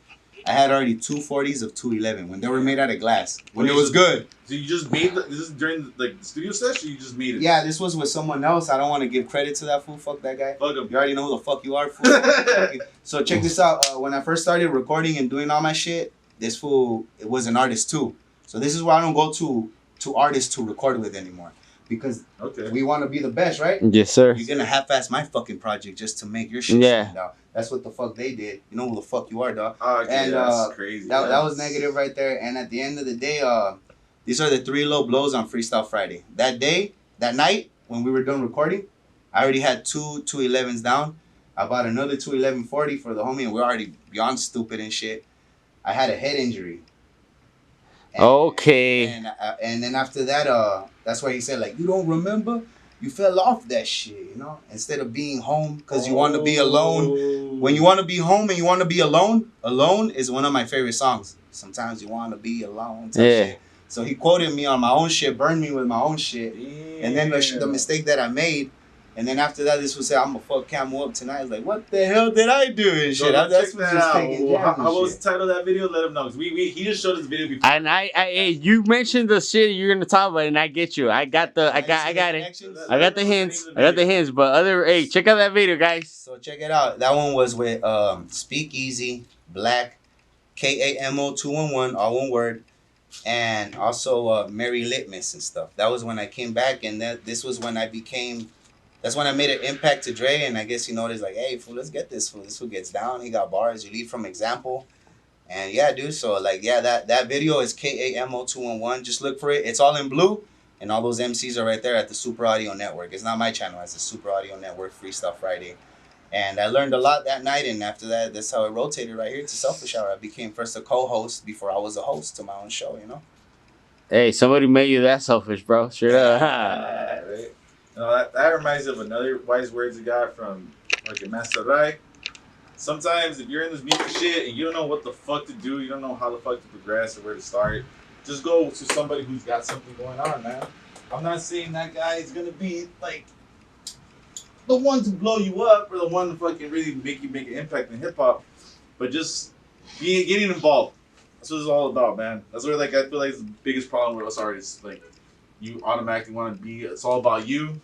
I had already 240s of 211 when they were made out of glass. When it was good. So you just made this is during the studio session? You just made it? Yeah, this was with someone else. I don't want to give credit to that fool. Fuck that guy. Fuck him. You already know who the fuck you are, fool. Fuck you. So check this out. When I first started recording and doing all my shit, this fool, it was an artist too. So this is why I don't go to artists to record with anymore. Because we want to be the best, right? Yes, sir. You're gonna half-ass my fucking project just to make your shit stand out. That's what the fuck they did. You know who the fuck you are, dog. Okay, and that's crazy. That was negative right there. And at the end of the day, these are the 3 low blows on Freestyle Friday. That night, when we were done recording, I already had 211s down. I bought another 21140 for the homie, and we're already beyond stupid and shit. I had a head injury. And, And then after that, that's why he said, like, you don't remember? You fell off that shit, you know? Instead of being home because you want to be alone. When you want to be home and you want to be alone, Alone is one of my favorite songs. Sometimes you want to be alone. Shit. So he quoted me on my own shit, burned me with my own shit. Yeah. And then the mistake that I made, and then after that, this would say, I'm going to fuck Camo up tonight. I was like, what the hell did I do and shit? That's what's just taking how was the title of that video? Let him know. He just showed us video before. And you mentioned the shit you're going to talk about, and I get you. I got it. I got the hints. But check out that video, guys. So check it out. That one was with Speakeasy, Black, KAMO 211, all one word. And also Mary Litmus and stuff. That was when I came back, and this was when that's when I made an impact to Dre, and I guess he noticed, like, hey, fool, let's get this fool. This fool gets down. He got bars. You lead from example. And yeah, dude, so, like, yeah, that video is KAMO 211. Just look for it. It's all in blue, and all those MCs are right there at the Super Audio Network. It's not my channel. It's the Super Audio Network Freestyle Friday. And I learned a lot that night, and after that, that's how it rotated right here to Selfish Hour. I became first a co-host before I was a host to my own show, you know? Hey, somebody made you that selfish, bro. Straight up. Right. That reminds me of another wise words I got from fucking Master Rai. Sometimes if you're in this music shit and you don't know what the fuck to do, you don't know how the fuck to progress or where to start, just go to somebody who's got something going on, man. I'm not saying that guy is gonna be like the one to blow you up or the one to fucking really make an impact in hip hop, but just getting involved. That's what it's all about, man. That's where, like, I feel like it's the biggest problem with us artists. Like, you automatically want to be. It's all about you.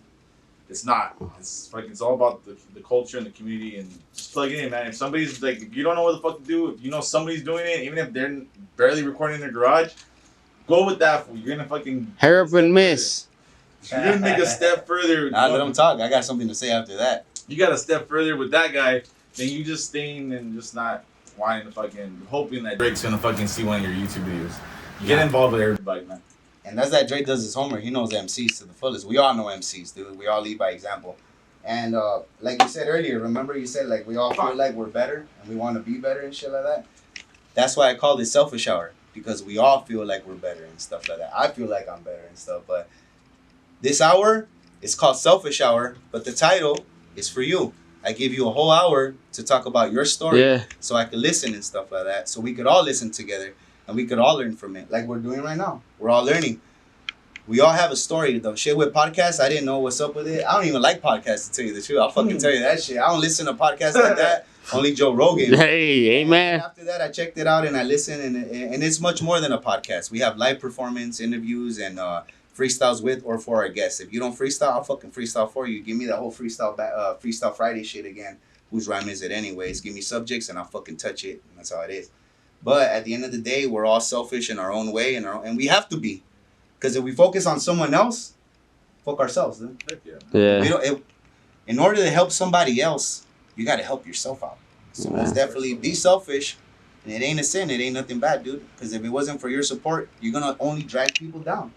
It's not. It's all about the culture and the community, and just plug it in, man. If somebody's like, if you don't know what the fuck to do, if you know somebody's doing it, even if they're barely recording in their garage, go with that fool. You're gonna fucking hurry up and miss. You're gonna make a step further. Nah, let him talk. I got something to say after that. You got a step further with that guy than you just staying and just not wanting to fucking hoping that Drake's gonna fucking see one of your YouTube videos. You get involved with everybody, man. And that's that Drake does his homework. He knows MCs to the fullest. We all know MCs, dude. We all lead by example. And like you said earlier, remember you said, like, we all feel like we're better and we want to be better and shit like that. That's why I called it Selfish Hour, because we all feel like we're better and stuff like that. I feel like I'm better and stuff, but this hour is called Selfish Hour, but the title is for you. I give you a whole hour to talk about your story so I could listen and stuff like that, so we could all listen together. And we could all learn from it, like we're doing right now. We're all learning. We all have a story. The shit with podcasts, I didn't know what's up with it. I don't even like podcasts, to tell you the truth. I'll fucking tell you that shit. I don't listen to podcasts like that. Only Joe Rogan. Hey, amen. After that, I checked it out and I listened, and it's much more than a podcast. We have live performance, interviews, and freestyles with or for our guests. If you don't freestyle, I'll fucking freestyle for you. Give me that whole Freestyle Friday shit again. Whose rhyme is it anyways? Give me subjects and I'll fucking touch it. And that's how it is. But at the end of the day, we're all selfish in our own way, and we have to be. Because if we focus on someone else, fuck ourselves, dude. Yeah. In order to help somebody else, you got to help yourself out. So let's definitely be selfish. And it ain't a sin. It ain't nothing bad, dude. Because if it wasn't for your support, you're going to only drag people down.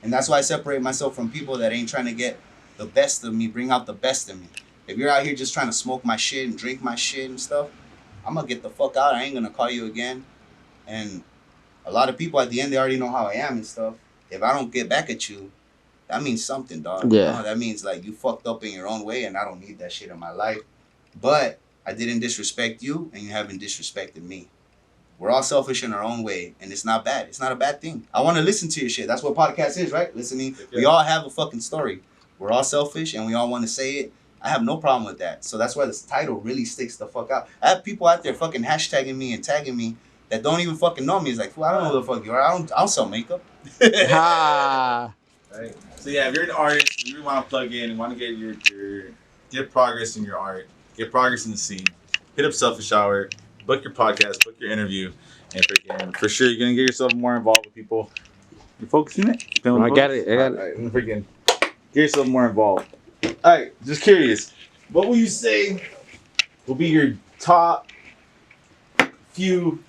And that's why I separate myself from people that ain't trying to get the best of me, bring out the best of me. If you're out here just trying to smoke my shit and drink my shit and stuff, I'm going to get the fuck out. I ain't going to call you again. And a lot of people at the end, they already know how I am and stuff. If I don't get back at you, that means something, dog. Yeah. You know? That means, like, you fucked up in your own way, and I don't need that shit in my life. But I didn't disrespect you, and you haven't disrespected me. We're all selfish in our own way, and it's not bad. It's not a bad thing. I want to listen to your shit. That's what podcast is, right? Listening. Yeah. We all have a fucking story. We're all selfish, and we all want to say it. I have no problem with that. So that's why this title really sticks the fuck out. I have people out there fucking hashtagging me and tagging me that don't even fucking know me is like, fool, I don't know who the fuck you are. I don't sell makeup. Ah. Right. So yeah, if you're an artist, you really want to plug in and want to get get progress in your art, get progress in the scene, hit up Selfish Hour, book your podcast, book your interview, and freaking for sure you're gonna get yourself more involved with people. You focusing it? I got it. I got it. Alright, freaking get yourself more involved. Alright, just curious. What will you say will be your top few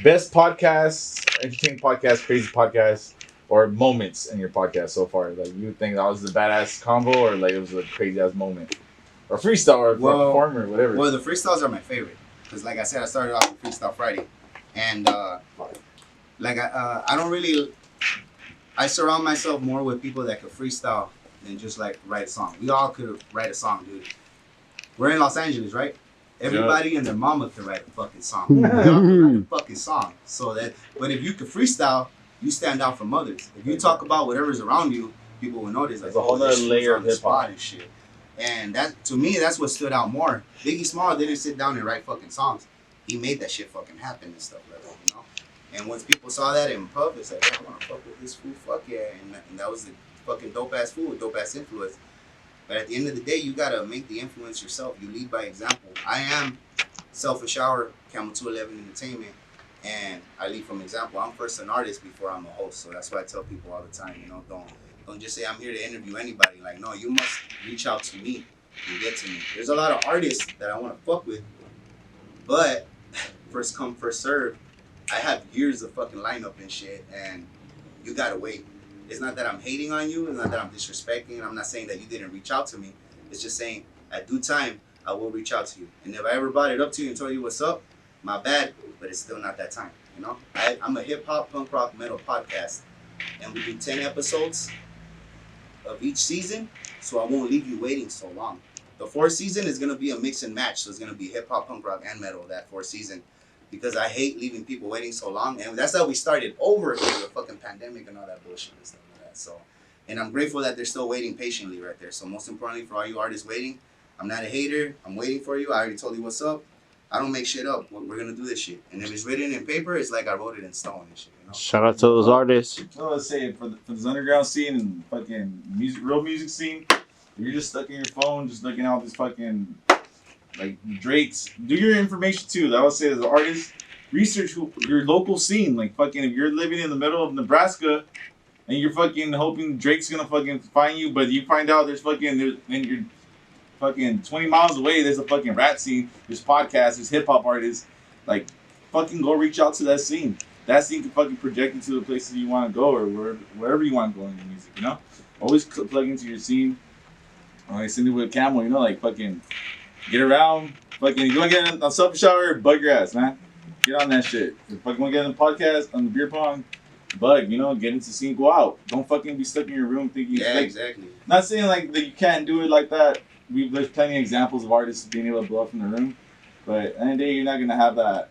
best podcasts, entertaining podcasts, crazy podcasts, or moments in your podcast so far? Like you think that was a badass combo, or like it was a crazy ass moment, or freestyle, or performer, or whatever. Well, the freestyles are my favorite because, like I said, I started off with Freestyle Friday, and I don't really. I surround myself more with people that could freestyle than just like write a song. We all could write a song, dude. We're in Los Angeles, right? Everybody and their mama could write a fucking song. We all could write a fucking song. But if you could freestyle, you stand out from others. If you talk about whatever's around you, people will notice. Like, there's a whole other layer of hip hop and shit. And that, to me, that's what stood out more. Biggie Small didn't sit down and write fucking songs. He made that shit fucking happen and stuff like that, you know? And once people saw that in pub, it's like, I want to fuck with this fool, fuck yeah. And that was the fucking dope-ass fool with dope-ass influence. But at the end of the day, you got to make the influence yourself. You lead by example. I am Selfish Hour, Camel 211 Entertainment, and I lead from example. I'm first an artist before I'm a host. So that's why I tell people all the time, you know, don't just say I'm here to interview anybody. Like, no, you must reach out to me and get to me. There's a lot of artists that I want to fuck with, but first come, first serve. I have years of fucking lineup and shit, and you gotta wait. It's not that I'm hating on you. It's not that I'm disrespecting. I'm not saying that you didn't reach out to me. It's just saying at due time, I will reach out to you. And if I ever brought it up to you and told you what's up, my bad, but it's still not that time, you know? I'm a hip-hop, punk rock, metal podcast, and we do 10 episodes of each season, so I won't leave you waiting so long. The fourth season is going to be a mix and match, so it's going to be hip-hop, punk rock, and metal that fourth season. Because I hate leaving people waiting so long. And that's how we started over through the fucking pandemic and all that bullshit and stuff like that. So, and I'm grateful that they're still waiting patiently right there. So most importantly for all you artists waiting, I'm not a hater. I'm waiting for you. I already told you what's up. I don't make shit up. We're going to do this shit. And if it's written in paper, it's like I wrote it in stone and shit. You know? Shout out to those artists. Well, let's say for this underground scene and fucking real music scene, if you're just stuck in your phone, just looking at this fucking... like Drake's, do your information too. I would say as an artist, research your local scene. Like fucking, if you're living in the middle of Nebraska and you're fucking hoping Drake's gonna fucking find you, but you find out and you're fucking 20 miles away, there's a fucking rap scene, there's podcasts, there's hip hop artists. Like fucking go reach out to that scene. That scene can fucking project into the places you want to go or wherever you want to go in your music. You know, always plug into your scene. Like same with Camel. You know, like fucking. Get around, fucking. You want to get on Selfish Hour? Bug your ass, man. Get on that shit. If you fucking want to get on the podcast, on the beer pong, bug. You know, get into the scene, go out. Don't fucking be stuck in your room thinking. Yeah, like, exactly. Not saying like that you can't do it like that. There's plenty of examples of artists being able to blow up in the room, but at the end of the day, you're not gonna have that.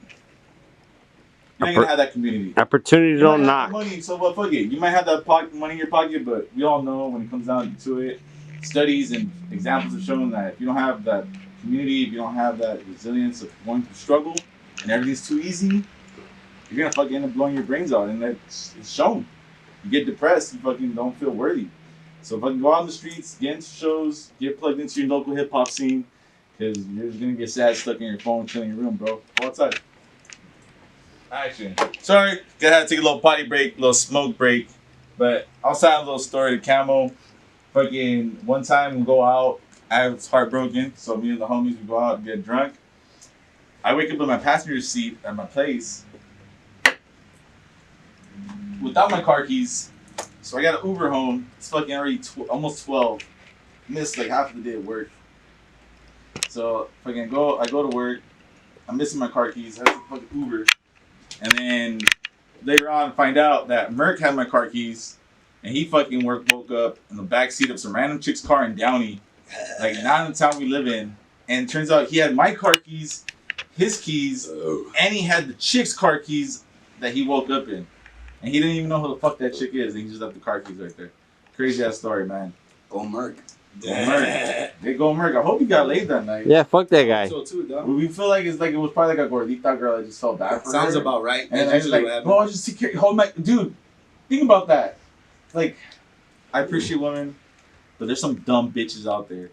You're not gonna have that community. Opportunity don't knock. Money, so what? Fuck it. You might have that money in your pocket, but we all know when it comes down to it, studies and examples have shown that if you don't have that community, if you don't have that resilience of going through struggle and everything's too easy, you're gonna fucking end up blowing your brains out, and it's shown. You get depressed, you fucking don't feel worthy. So fucking go out on the streets, get into shows, get plugged into your local hip hop scene, because you're just gonna get sad stuck in your phone, chilling in your room, bro. Go outside. Action. Sorry, gotta have to take a little potty break, a little smoke break, but I'll tell a little story to Camo. Fucking one time we go out. I was heartbroken, so me and the homies would go out and get drunk. I wake up in my passenger seat at my place without my car keys, so I got an Uber home. It's fucking already almost 12. Missed like half of the day at work. So fucking I go to work. I'm missing my car keys. I have to fucking Uber, and then later on find out that Merc had my car keys, and he fucking woke up in the back seat of some random chick's car in Downey. Like not in the town we live in, and it turns out he had my car keys, his keys, and he had the chick's car keys that he woke up in, and he didn't even know who the fuck that chick is, and he just left the car keys right there. Crazy ass story, man. Go Merc. Go Merc. They go Merc. I hope he got laid that night. Yeah, fuck that guy. So too, dog. We feel like it's like it was probably like a gordita girl that just felt bad for Sounds her. about right. And I was like, bro, just take care. Hold my dude. Think about that. Like, I appreciate women, but there's some dumb bitches out there.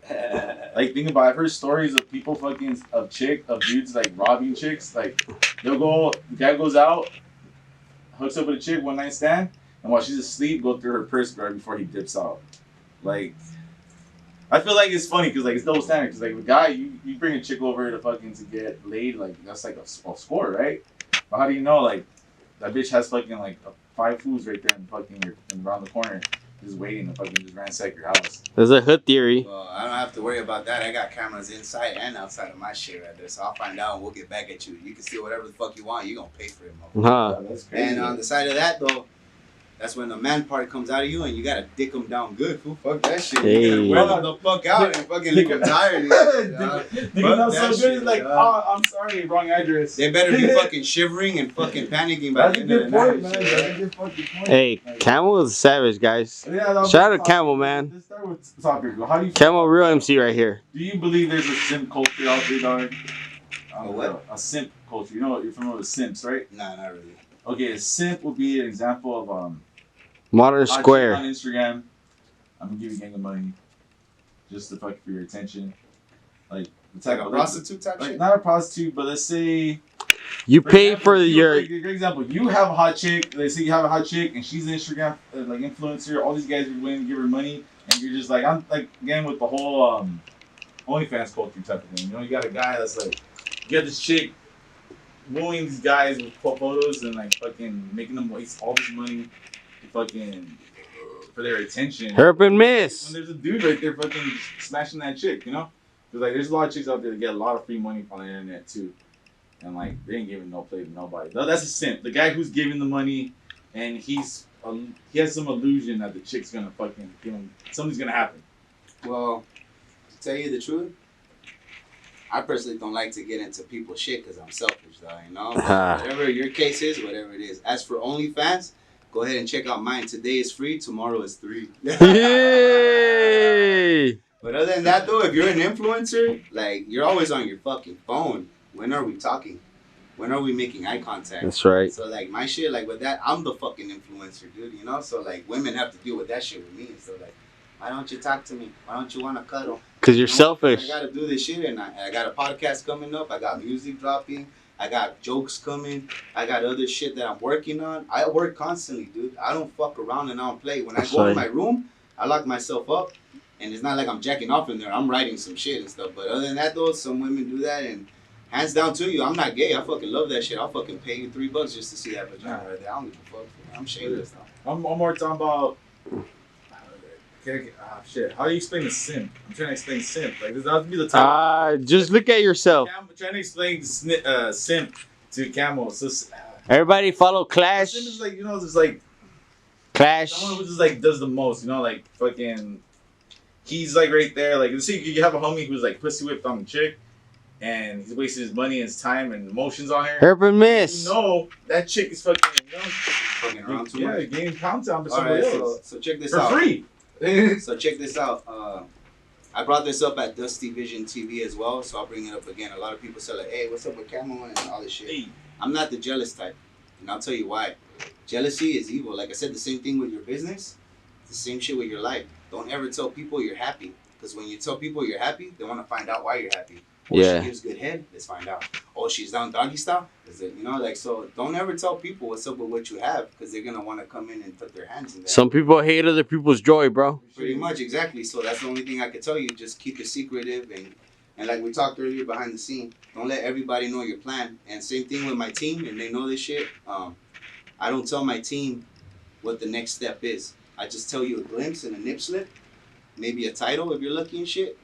Like, think about it. I've heard stories of people fucking of dudes like robbing chicks. Like, the guy goes out, hooks up with a chick, one night stand, and while she's asleep, go through her purse guard before he dips out. Like, I feel like it's funny because like it's double standard. Because like a guy, you bring a chick over to fucking to get laid, like that's like a score, right? But how do you know like that bitch has fucking like 5 fools right there and around the corner, just waiting to fucking just ransack your house? There's a hood theory. Well, I don't have to worry about that. I got cameras inside and outside of my shit right there, so I'll find out and we'll get back at you. You can steal whatever the fuck you want. You gonna pay for it, motherfucker. Huh. Yeah, that's crazy. And on the side of that though, that's when the man part comes out of you and you gotta dick them down good, fool. Fuck that shit. Hey. You gotta wear them the fuck out and fucking leave them tired. Nigga, not so that good. shit, It's like, dog. oh, I'm sorry, wrong address. They better be fucking shivering and fucking panicking by That's the a end of good the point, night. man. shit, That's right? a good fucking point. Hey, Like, Camel is savage, guys. yeah, no, Shout out to let's Camel, man. Let's start with topic. How do you Camel, real MC right here. Do you believe there's a simp culture out there, dog? A what? A simp culture. You know what? You're familiar with simps, right? Nah, not really. Okay, a simp would be an example of Modern hot chick Square. on Instagram. I'm gonna give you a gang of money just to fuck for your attention. Like It's like a prostitute type like shit. not a prostitute, but let's say You pay example, for you- your. like, great example. You have a hot chick. Let's say you have a hot chick and she's an Instagram like influencer. All these guys are willing to give her money, and you're just like I'm like again with the whole OnlyFans culture type of thing. You know, you got a guy that's like you got this chick wooing these guys with photos and like fucking making them waste all this money to fucking for their attention. Herp and When miss. there's a dude right there fucking smashing that chick, you know? Because like there's a lot of chicks out there that get a lot of free money on the internet too. And like they ain't giving no play to nobody. No, that's a simp. The guy who's giving the money and he has some illusion that the chick's gonna fucking give him something's gonna happen. Well, to tell you the truth, I personally don't like to get into people's shit because I'm selfish, though, you know? Whatever your case is, whatever it is. As for OnlyFans, go ahead and check out mine. Today is free, tomorrow is 3. Yay! But other than that, though, if you're an influencer, like, you're always on your fucking phone. When are we talking? When are we making eye contact? That's right. So, like, my shit, like, with that, I'm the fucking influencer, dude, you know? So, like, women have to deal with that shit with me. So, like, why don't you talk to me? Why don't you want to cuddle? Because you're You know, selfish. I gotta do this shit, and I got a podcast coming up. I got music dropping. I got jokes coming. I got other shit that I'm working on. I work constantly, dude. I don't fuck around and I don't play. When I go in my room, I lock myself up, and it's not like I'm jacking off in there. I'm writing some shit and stuff. But other than that, though, some women do that, and hands down to you. I'm not gay. I fucking love that shit. I'll fucking pay you $3 just to see that vagina right there. I don't give a fuck. I'm shameless now. I'm more talking about shit. How do you explain the simp? I'm trying to explain simp. Like this has to be the topic. Just look at yourself. I'm trying to explain simp to Camel. So Everybody follow Clash. simp is like just like Clash. someone who just like does the most. You know, like fucking. He's like right there. Like let's see, you have a homie who's like pussy whipped on the chick, and he's wasting his money and his time and emotions on her. Herp and miss. You know that chick is fucking Fucking around too yeah, much. getting pound town for All somebody right, else so check this for out. free. So check this out. I brought this up at Dusty Vision TV as well, so I'll bring it up again. A lot of people say like, "Hey, what's up with Camo and all this shit?" Hey. I'm not the jealous type, and I'll tell you why. Jealousy is evil. Like I said, the same thing with your business. It's the same shit with your life. Don't ever tell people you're happy, because when you tell people you're happy, they want to find out why you're happy. Oh, Yeah. she gives good head. Let's find out. Oh, she's down doggy style. Is it, like, so don't ever tell people what's up with what you have, because they're gonna want to come in and put their hands in there. Some people hate other people's joy, bro. Pretty much, exactly. So that's the only thing I could tell you. Just keep it secretive, and like we talked earlier behind the scene, don't let everybody know your plan. And same thing with my team, and they know this shit. I don't tell my team what the next step is. I just tell you a glimpse and a nip slip, maybe a title if you're lucky and shit.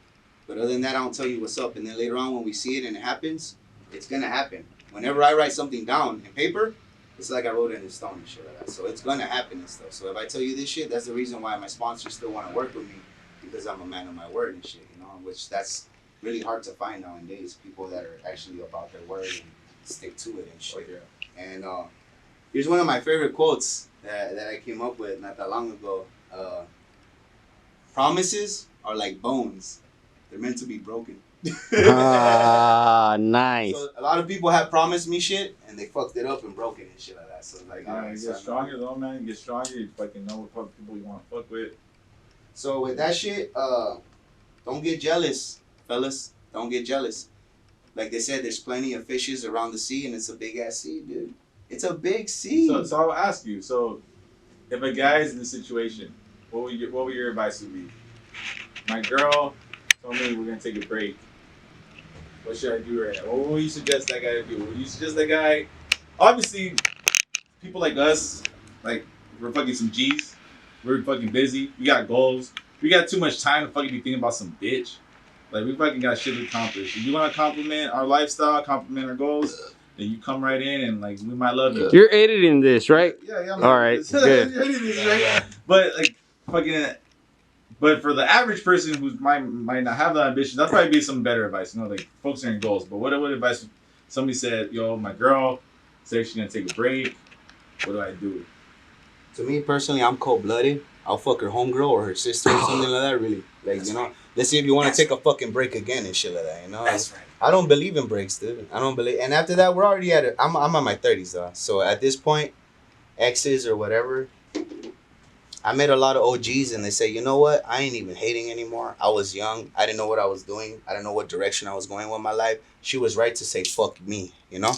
But other than that, I don't tell you what's up. And then later on, when we see it and it happens, it's gonna happen. Whenever I write something down in paper, it's like I wrote it in stone and shit like that. So it's gonna happen and stuff. So if I tell you this shit, that's the reason why my sponsors still want to work with me, because I'm a man of my word and shit, which that's really hard to find nowadays. People that are actually about their word and stick to it and shit. Oh, yeah. And here's one of my favorite quotes that I came up with not that long ago. Promises are like bones. They're meant to be broken. Ah, nice. So a lot of people have promised me shit and they fucked it up and broken it and shit like that. So like, You get stronger though, man. You get stronger. You fucking know what fuck people you want to fuck with. So with that shit, don't get jealous, fellas. Don't get jealous. Like they said, there's plenty of fishes around the sea, and it's a big ass sea, dude. It's a big sea. So I'll ask you. So, if a guy is in this situation, what would your advice would be? My girl told me we're gonna take a break. What should I do right now? What would you suggest that guy to do? Would you suggest that guy? Obviously, people like us, like we're fucking some G's. We're fucking busy. We got goals. We got too much time to fucking be thinking about some bitch. Like we fucking got shit to accomplish. If you want to compliment our lifestyle, compliment our goals, then you come right in and like we might love you. You're editing this, right? Yeah. All right, good. You're editing this, right? But like fucking. But for the average person who might not have that ambition, that'd probably be some better advice. You know, like focusing on goals. But what advice? Somebody said, "Yo, my girl said she's gonna take a break. What do I do?" To me personally, I'm cold-blooded. I'll fuck her homegirl or her sister or something like that. Really, like that's you know. Right. Let's see if you want to take a fucking break again and shit like that. You know. That's right. I don't believe in breaks, dude. I don't believe. And after that, we're already at it. I'm at my 30s though. So at this point, exes or whatever. I met a lot of OGs and they say, you know what? I ain't even hating anymore. I was young. I didn't know what I was doing. I didn't know what direction I was going with my life. She was right to say, fuck me, you know?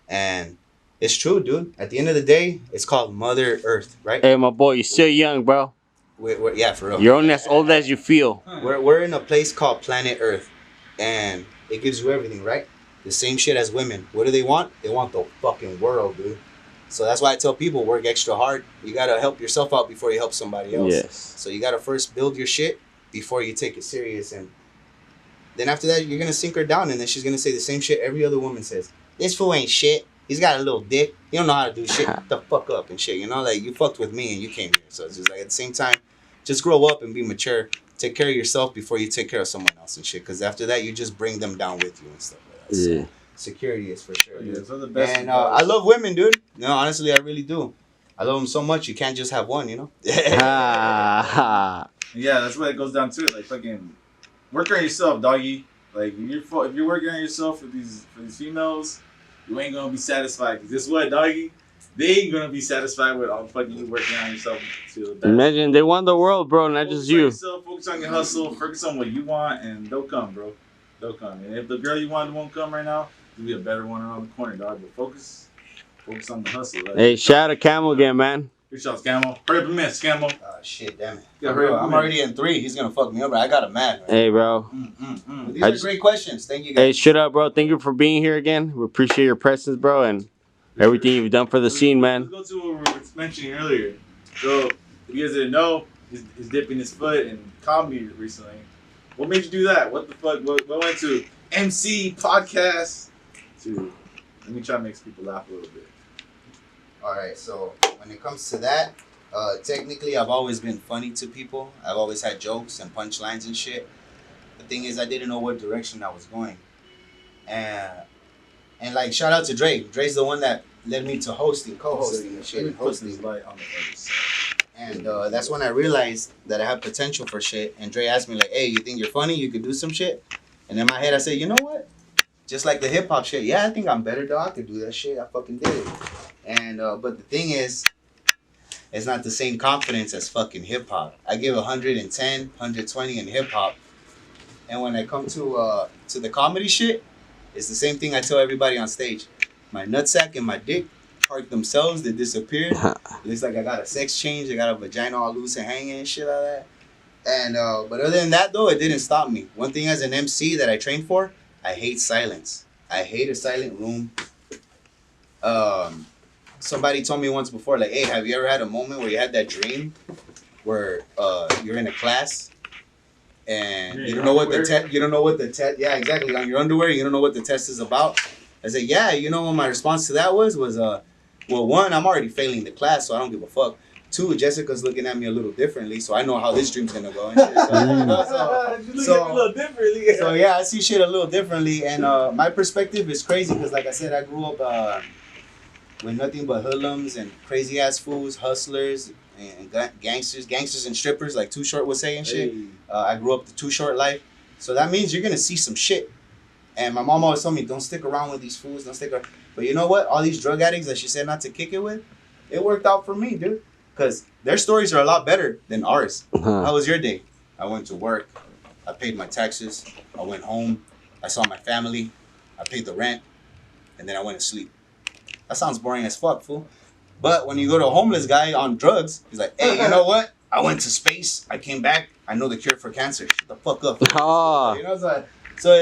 And it's true, dude. At the end of the day, it's called Mother Earth, right? Hey, my boy, you're still young, bro. Yeah, for real. You're only as old as you feel. We're in a place called Planet Earth. And it gives you everything, right? The same shit as women. What do they want? They want the fucking world, dude. So that's why I tell people, work extra hard. You got to help yourself out before you help somebody else. Yes. So you got to first build your shit before you take it serious. And then after that, you're going to sink her down. And then she's going to say the same shit every other woman says. This fool ain't shit. He's got a little dick. He don't know how to do shit. Get the fuck up and shit. You know, like you fucked with me and you came here. So it's just like at the same time, just grow up and be mature. Take care of yourself before you take care of someone else and shit. Because after that, you just bring them down with you and stuff like that. Yeah. So, security is for sure. Yeah, so the best. And I love women, dude. No, honestly, I really do. I love them so much. You can't just have one, you know. Ah. Yeah, that's what it goes down to. Like fucking work on yourself, doggy. Like if you're working on yourself for these females, you ain't gonna be satisfied. Cause guess what, doggy? They ain't gonna be satisfied with all fucking you working on yourself to the best. Imagine they want the world, bro, not Focus just on you. yourself, focus on your hustle, focus on what you want, and they'll come, bro. They'll come. And if the girl you wanted won't come right now, there'll be a better one around the corner, dog. But focus on the hustle. Right? Hey, shout out to Camel again, man. Good shots, Camel. Hurry up and miss, Camel. Shit, damn it. Yeah, Bro, I'm already in 3. He's gonna fuck me up. I got a man. Right? Hey, bro. These are great questions. Thank you, guys. Hey, shut up, bro. Thank you for being here again. We appreciate your presence, bro, and everything you've done for the scene, man. Let's go to what we were mentioning earlier. So, if you guys didn't know, he's dipping his foot in comedy recently. What made you do that? What the fuck? What went to MC podcast to? Let me try to make people laugh a little bit. All right. So when it comes to that, technically, I've always been funny to people. I've always had jokes and punchlines and shit. The thing is, I didn't know what direction I was going, and like shout out to Dre. Dre's the one that led me to co-hosting and shit. Hosting light on the other side. And that's when I realized that I have potential for shit. And Dre asked me like, "Hey, you think you're funny? You could do some shit." And in my head, I said, "You know what? Just like the hip hop shit. Yeah, I think I'm better, dog. I could do that shit. I fucking did it." And but the thing is, it's not the same confidence as fucking hip hop. I give 110, 120 in hip hop, and when I come to the comedy shit, it's the same thing I tell everybody on stage. My nutsack and my dick park themselves. They disappeared. It looks like I got a sex change. I got a vagina all loose and hanging and shit like that. And but other than that though, it didn't stop me. One thing as an MC that I trained for, I hate silence. I hate a silent room. Somebody told me once before, like, hey, have you ever had a moment where you had that dream where you're in a class and you don't know what the test, yeah, exactly, on your underwear, you don't know what the test is about? I said, yeah, you know what my response to that was, well, one, I'm already failing the class, so I don't give a fuck. 2, Jessica's looking at me a little differently, so I know how this dream's gonna go. And shit. So yeah, I see shit a little differently, and my perspective is crazy because, like I said, I grew up with nothing but hoodlums and crazy ass fools, hustlers, and gangsters and strippers, like Too Short would say and shit. Hey. I grew up the Too Short life, so that means you're gonna see some shit. And my mom always told me, don't stick around with these fools, don't stick around. But you know what? All these drug addicts that she said not to kick it with, it worked out for me, dude. Because their stories are a lot better than ours. How was your day? I went to work. I paid my taxes. I went home. I saw my family. I paid the rent. And then I went to sleep. That sounds boring as fuck, fool. But when you go to a homeless guy on drugs, he's like, hey, you know what? I went to space. I came back. I know the cure for cancer. Shut the fuck up. Oh. You know, so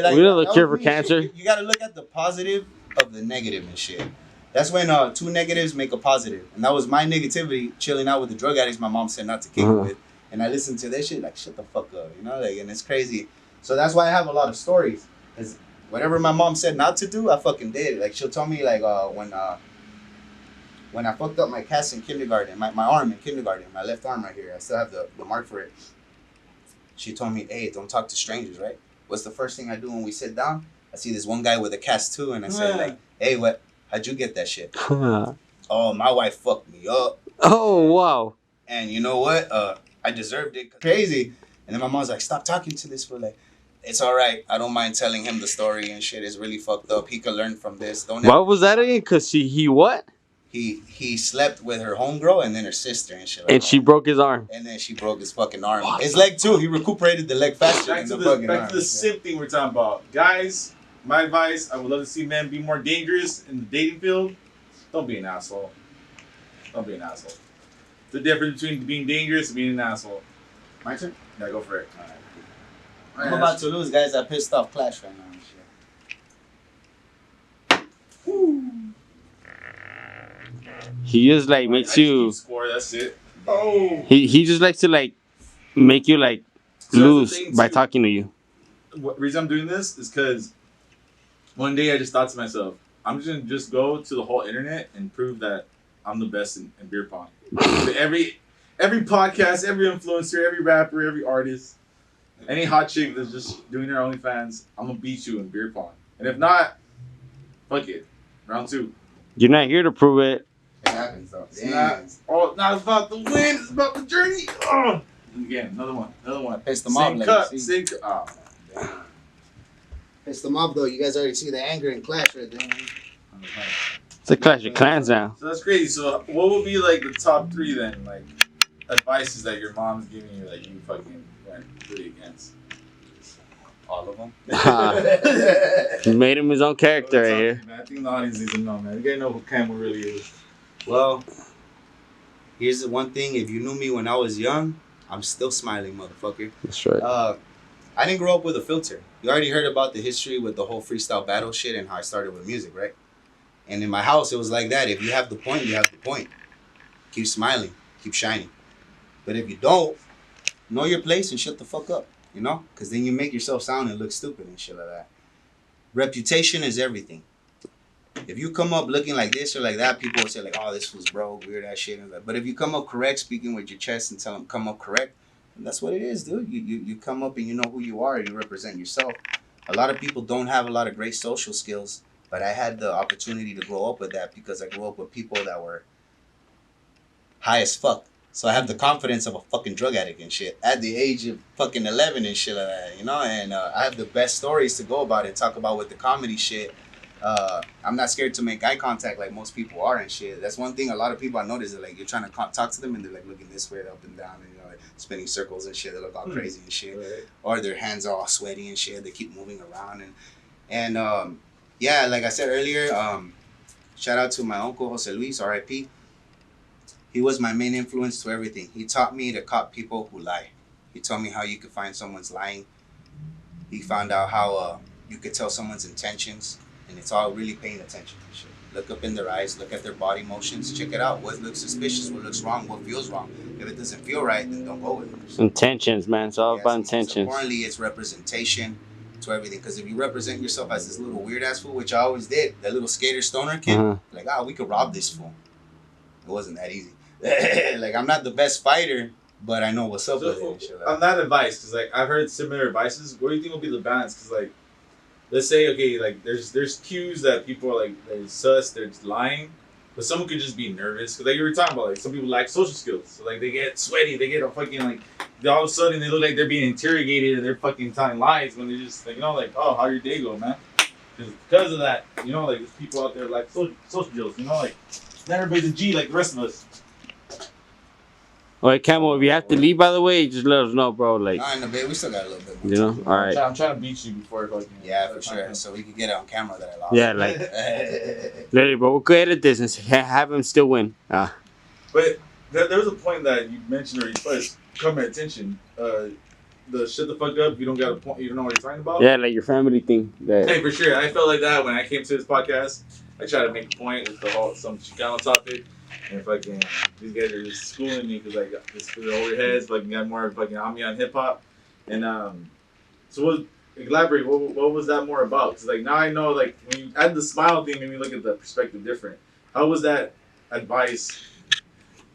like, We know the that cure was for me, cancer. shit. You got to look at the positive of the negative and shit. That's when two negatives make a positive. And that was my negativity, chilling out with the drug addicts my mom said not to kick it with. And I listened to that shit like, shut the fuck up, you know? Like, and it's crazy. So that's why I have a lot of stories. Because whatever my mom said not to do, I fucking did. Like, she'll tell me, like, when I fucked up my cast in kindergarten, my arm in kindergarten, my left arm right here, I still have the mark for it. She told me, hey, don't talk to strangers, right? What's the first thing I do when we sit down? I see this one guy with a cast too, and I said, like, hey, how'd you get that shit? Oh, my wife fucked me up. Oh, wow. And you know what? I deserved it. Crazy. And then my mom's like, stop talking to this fool. Like, it's all right. I don't mind telling him the story and shit. It's really fucked up. He could learn from this. What was that again? Because he what? He slept with her homegirl and then her sister and shit. Like And she broke his arm. And then she broke his fucking arm. His leg too. He recuperated the leg faster Back than to the fucking arm. back to the simp thing we're talking about, guys. My advice: I would love to see men be more dangerous in the dating field. Don't be an asshole. Don't be an asshole. The difference between being dangerous and being an asshole. My turn? Yeah, go for it. All right. I'm about to lose, guys. I pissed off Clash right now and shit. Woo. He just like makes I you. just keep score. That's it. Oh. He just likes to like make you like So that's the lose thing, by too. talking to you. What reason I'm doing this is because one day I just thought to myself, I'm just gonna just go to the whole internet and prove that I'm the best in beer pong. To every podcast, every influencer, every rapper, every artist, any hot chick that's just doing their OnlyFans, I'm gonna beat you in beer pong. And if not, fuck it. Round 2. You're not here to prove it. It happens though. It's not about the win, it's about the journey. Oh. And again, another one. Pissed them off. Same Like, cup, see? same cup. Oh, man. Pissed them off though. You guys already see the anger in Clash right there. It's a Clash of Clans now. So that's crazy. So what would be like the top 3 then? Like advices that your mom's giving you that you fucking went really against? All of them. He made him his own character right here. Man, I think the audience needs to know, man. You gotta know who Cameron really is. Well, here's the one thing. If you knew me when I was young, I'm still smiling, motherfucker. That's right. I didn't grow up with a filter. You already heard about the history with the whole freestyle battle shit and how I started with music, right? And in my house, it was like that. If you have the point, you have the point. Keep smiling. Keep shining. But if you don't, know your place and shut the fuck up, you know? Because then you make yourself sound and look stupid and shit like that. Reputation is everything. If you come up looking like this or like that, people will say like, oh, this was broke, weird ass shit. And that. But if you come up correct, speaking with your chest and tell them come up correct, that's what it is, dude. You come up and you know who you are and you represent yourself. A lot of people don't have a lot of great social skills, but I had the opportunity to grow up with that because I grew up with people that were high as fuck. So I have the confidence of a fucking drug addict and shit at the age of fucking 11 and shit like that, you know? And I have the best stories to go about it, talk about with the comedy shit. I'm not scared to make eye contact like most people are and shit. That's one thing a lot of people I notice is like you're trying to talk to them and they're like looking this way, up and down, and you know, like spinning circles and shit. They look all crazy and shit, right. Or their hands are all sweaty and shit. They keep moving around and yeah, like I said earlier, shout out to my uncle Jose Luis, R.I.P. He was my main influence to everything. He taught me to cop people who lie. He told me how you could find someone's lying. He found out how you could tell someone's intentions. And it's all really paying attention to shit. Look up in their eyes, look at their body motions, check it out. What looks suspicious, what looks wrong, what feels wrong. If it doesn't feel right, then don't go with it. Intentions, man. It's all about intentions. Importantly, it's representation to everything. Because if you represent yourself as this little weird ass fool, which I always did, that little skater stoner kid, like, we could rob this fool. It wasn't that easy. Like, I'm not the best fighter, but I know what's up with it. And shit like on that advice, because like I've heard similar advices. What do you think will be the balance? Because like, let's say, okay, like there's cues that people are like they're sus, they're just lying, But someone could just be nervous because, like you were talking about, like some people lack social skills. So like they get sweaty, they get a fucking like, all of a sudden they look like they're being interrogated and they're fucking telling lies when they're just like, like, oh, how your day go, man? Because of that, like there's people out there like social skills, like not everybody's a G like the rest of us. All right, Camo, if you have to leave, by the way, just let us know, bro. Like, Nah, no, babe, we still got a little bit more. All right. I'm trying to beat you before fucking. Yeah, for sure. So we can get it on camera that I lost. Yeah, like, literally, bro. We'll go edit this and have him still win. But there was a point that you mentioned or you first caught my attention. The shut the fuck up. You don't got a point. You don't know what you're talking about. Yeah, like your family thing. Hey, for sure. I felt like that when I came to this podcast. I tried to make a point with the whole some Chicano topic. And fucking these guys are just schooling me because like this for over your heads, fucking got more fucking on me on hip hop, and so elaborate what was that more about? Because like now I know like when you add the smile thing, made me look at the perspective different. How was that advice?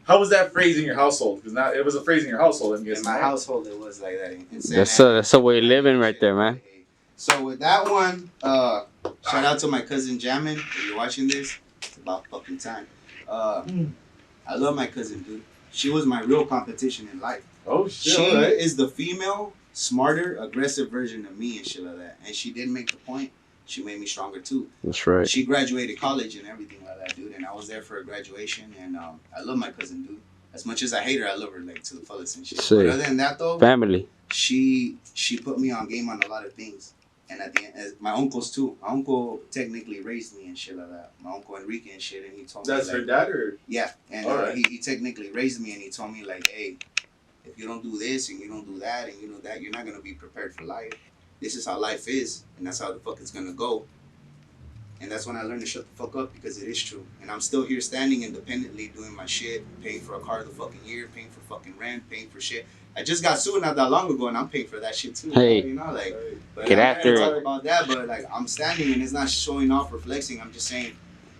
How was that phrase in your household? Because now it was a phrase in your household. In my household, it was like that. That's a way of living right there, man. So with that one, shout out to my cousin Jamin. If you're watching this, it's about fucking time. I love my cousin, dude. She was my real competition in life. Oh shit! She is the female, smarter, aggressive version of me and shit like that. And she did make the point. She made me stronger too. That's right. She graduated college and everything like that, dude. And I was there for her graduation. And I love my cousin, dude. As much as I hate her, I love her like to the fullest and shit. But other than that, though, family. She put me on game on a lot of things. And at the end, my uncles too. My uncle technically raised me and shit like that. My uncle Enrique and shit, and he told me. That's her dad, or yeah, and right. he technically raised me, and he told me like, hey, if you don't do this and you don't do that and you know that, you're not gonna be prepared for life. This is how life is, and that's how the fuck it's gonna go. And that's when I learned to shut the fuck up because it is true. And I'm still here standing independently doing my shit, paying for a car the fucking year, paying for fucking rent, paying for shit. I just got sued not that long ago and I'm paying for that shit too. Hey, like, but get I'm after not it. talk about that, but like I'm standing and it's not showing off or flexing. I'm just saying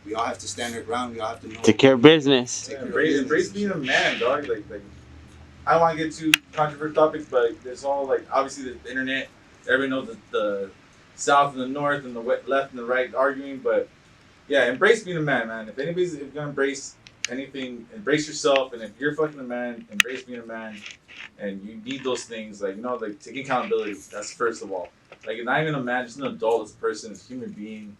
we all have to stand our ground. We all have to know. Take care of business. Embrace being a man, dog. Like I don't want to get too controversial topics, but there's all like obviously the internet. Everybody knows the South and the North and the left and the right arguing, but yeah, embrace being a man, man. If anybody's gonna embrace anything, embrace yourself, and if you're fucking a man, embrace being a man. And you need those things, like like taking accountability. That's first of all. Like not even a man, just an adult, as a person, as a human being.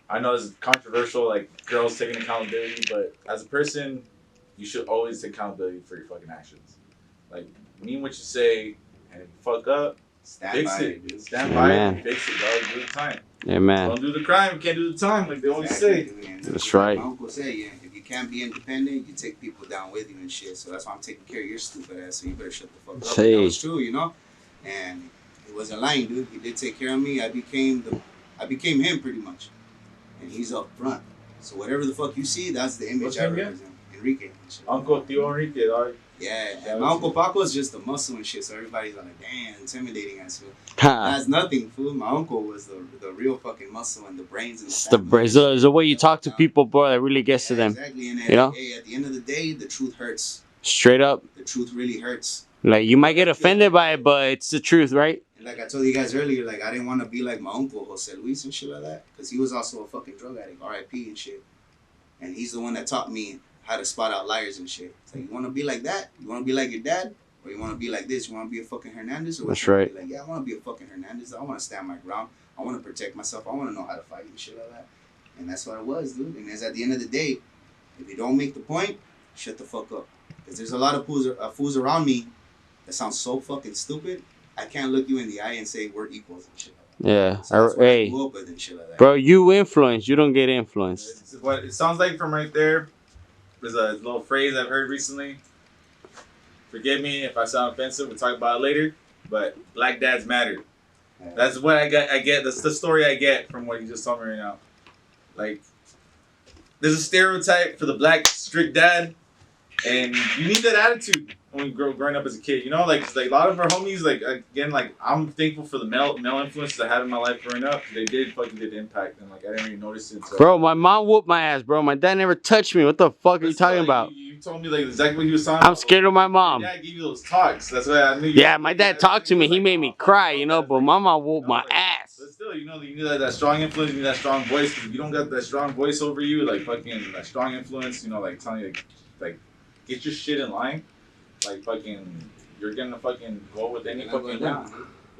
I know this is controversial, like girls taking accountability, but as a person, you should always take accountability for your fucking actions. Like mean what you say, and if you fuck up, fix it. Dude. Stand by it and fix it, dog. Do the time. Yeah, man. Don't do the crime, you can't do the time, like they always say. That's right. My uncle said, yeah, if you can't be independent, you take people down with you and shit. So that's why I'm taking care of your stupid ass. So you better shut the fuck up. Hey. That was true, And he wasn't lying, dude. He did take care of me. I became him pretty much, and he's up front. So whatever the fuck you see, that's the image What's I him represent. Enrique. Uncle Tio Enrique, dog. Yeah, and my Uncle Paco is just a muscle and shit, so everybody's like, damn, intimidating as fool. Ha. That's nothing, fool. My uncle was the real fucking muscle and the brains and It's the brains. It's the way you talk to people, bro, that really gets to them. Exactly, and hey, at the end of the day, the truth hurts. Straight up. The truth really hurts. Like, you might get offended by it, but it's the truth, right? And like I told you guys earlier, like, I didn't want to be like my uncle, Jose Luis and shit like that, because he was also a fucking drug addict, R.I.P. and shit. And he's the one that taught me how to spot out liars and shit. So you want to be like that? You want to be like your dad? Or you want to be like this? You want to be a fucking Hernandez? Or that's right. Like, yeah, I want to be a fucking Hernandez. I want to stand my ground. I want to protect myself. I want to know how to fight and shit like that. And that's what it was, dude. And it's at the end of the day, if you don't make the point, shut the fuck up. Because there's a lot of fools around me that sound so fucking stupid. I can't look you in the eye and say we're equals and shit like that. Yeah. So Hey, shit like that. bro, you influence. You don't get influenced. It's what it sounds like from right there. There's a little phrase I've heard recently. Forgive me if I sound offensive. We'll talk about it later. But black dads matter. Yeah. That's what I get. That's the story I get from what you just told me right now. Like, there's a stereotype for the black strict dad, and you need that attitude when you're growing up as a kid. Like a lot of our homies, like again, like I'm thankful for the male influences I had in my life growing up. They did impact, and like I didn't even notice it. So. Bro, my mom whooped my ass, bro. My dad never touched me. What the fuck are you talking about? You told me like exactly what he was talking about. I'm scared of my mom. Yeah, I gave you those talks. That's why I knew. Yeah, my dad talked to me. He made me cry, but my mom whooped my ass. But still, you need that strong influence, you need that strong voice. Because if you don't got that strong voice over you, like fucking that strong influence, like telling you, like get your shit in line, like fucking, you're gonna fucking go with any fucking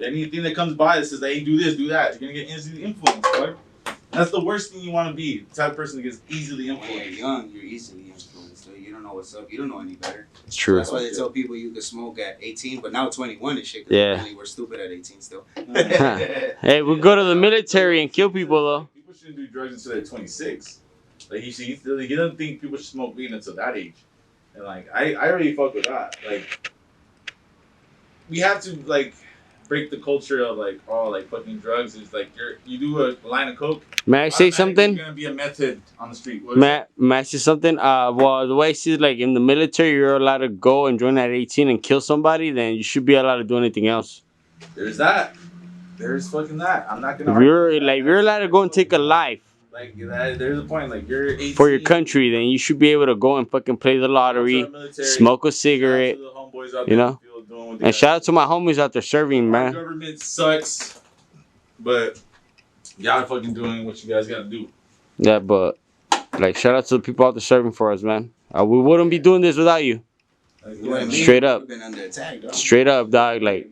anything that comes by that says, hey, do this, do that. You're gonna get easily influenced, bro. That's the worst thing you want to be. The type of person that gets easily influenced. When you're young, you're easily influenced. So you don't know what's up. You don't know any better. It's true. So that's why they tell people you can smoke at 18, but now 21 and shit. Yeah. Really, we're stupid at 18 still. Hey, we go to the military and kill people though. People shouldn't do drugs until they're 26. Like he doesn't think people should smoke weed until that age. And like I already fuck with that. Like we have to like break the culture of like fucking drugs is like you do a line of coke. May I say something? You're gonna be a meth head on the street. May I say something? Well, the way I see it, like in the military, you're allowed to go and join at 18 and kill somebody. Then you should be allowed to do anything else. There's that. There's fucking that. I'm not gonna. If you're allowed to go and take a life. Like there's a point. Like you're 18 for your country, then you should be able to go and fucking play the lottery, smoke a cigarette, you know. And shout out to my homies out there serving, man. Our government sucks, but y'all fucking doing what you guys gotta do. Yeah, but like shout out to the people out there serving for us, man. We wouldn't be doing this without you. Straight up. Been under attack, dog. Straight up, dog. Like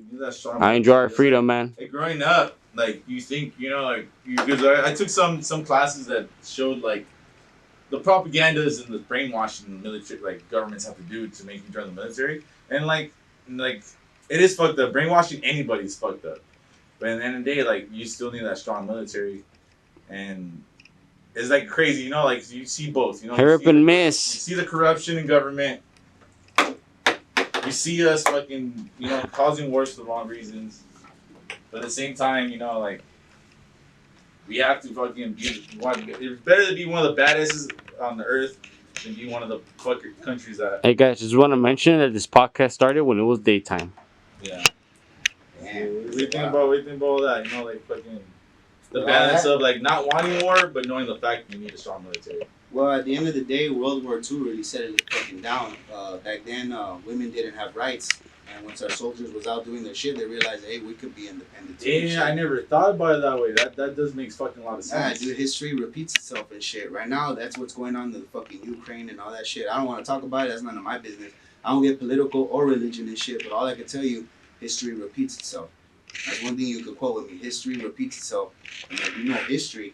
I enjoy our freedom, man. Like growing up, like you think because I took some classes that showed like the propagandas and the brainwashing the military, like governments have to do to make you join the military, and like it is fucked up. Brainwashing anybody's fucked up, but at the end of the day, like you still need that strong military, and it's like crazy, like you see both, Hurry up and miss. You see the corruption in government. You see us fucking, causing wars for the wrong reasons. But at the same time, like, we have to fucking be one. It's better to be one of the badasses on the earth than be one of the fucker countries that. Hey guys, just want to mention that this podcast started when it was daytime. Yeah. Damn. What do you think about all that? Like fucking the balance of like not wanting war, but knowing the fact that you need a strong military. Well, at the end of the day, World War II really set it fucking down. Back then, women didn't have rights. And once our soldiers was out doing their shit, they realized, hey, we could be independent too. Yeah, I never thought about it that way. That does make fucking a lot of sense. Yeah, dude, history repeats itself and shit. Right now, that's what's going on in the fucking Ukraine and all that shit. I don't want to talk about it. That's none of my business. I don't get political or religion and shit, but all I can tell you, history repeats itself. That's one thing you could quote with me. History repeats itself. And if you know history,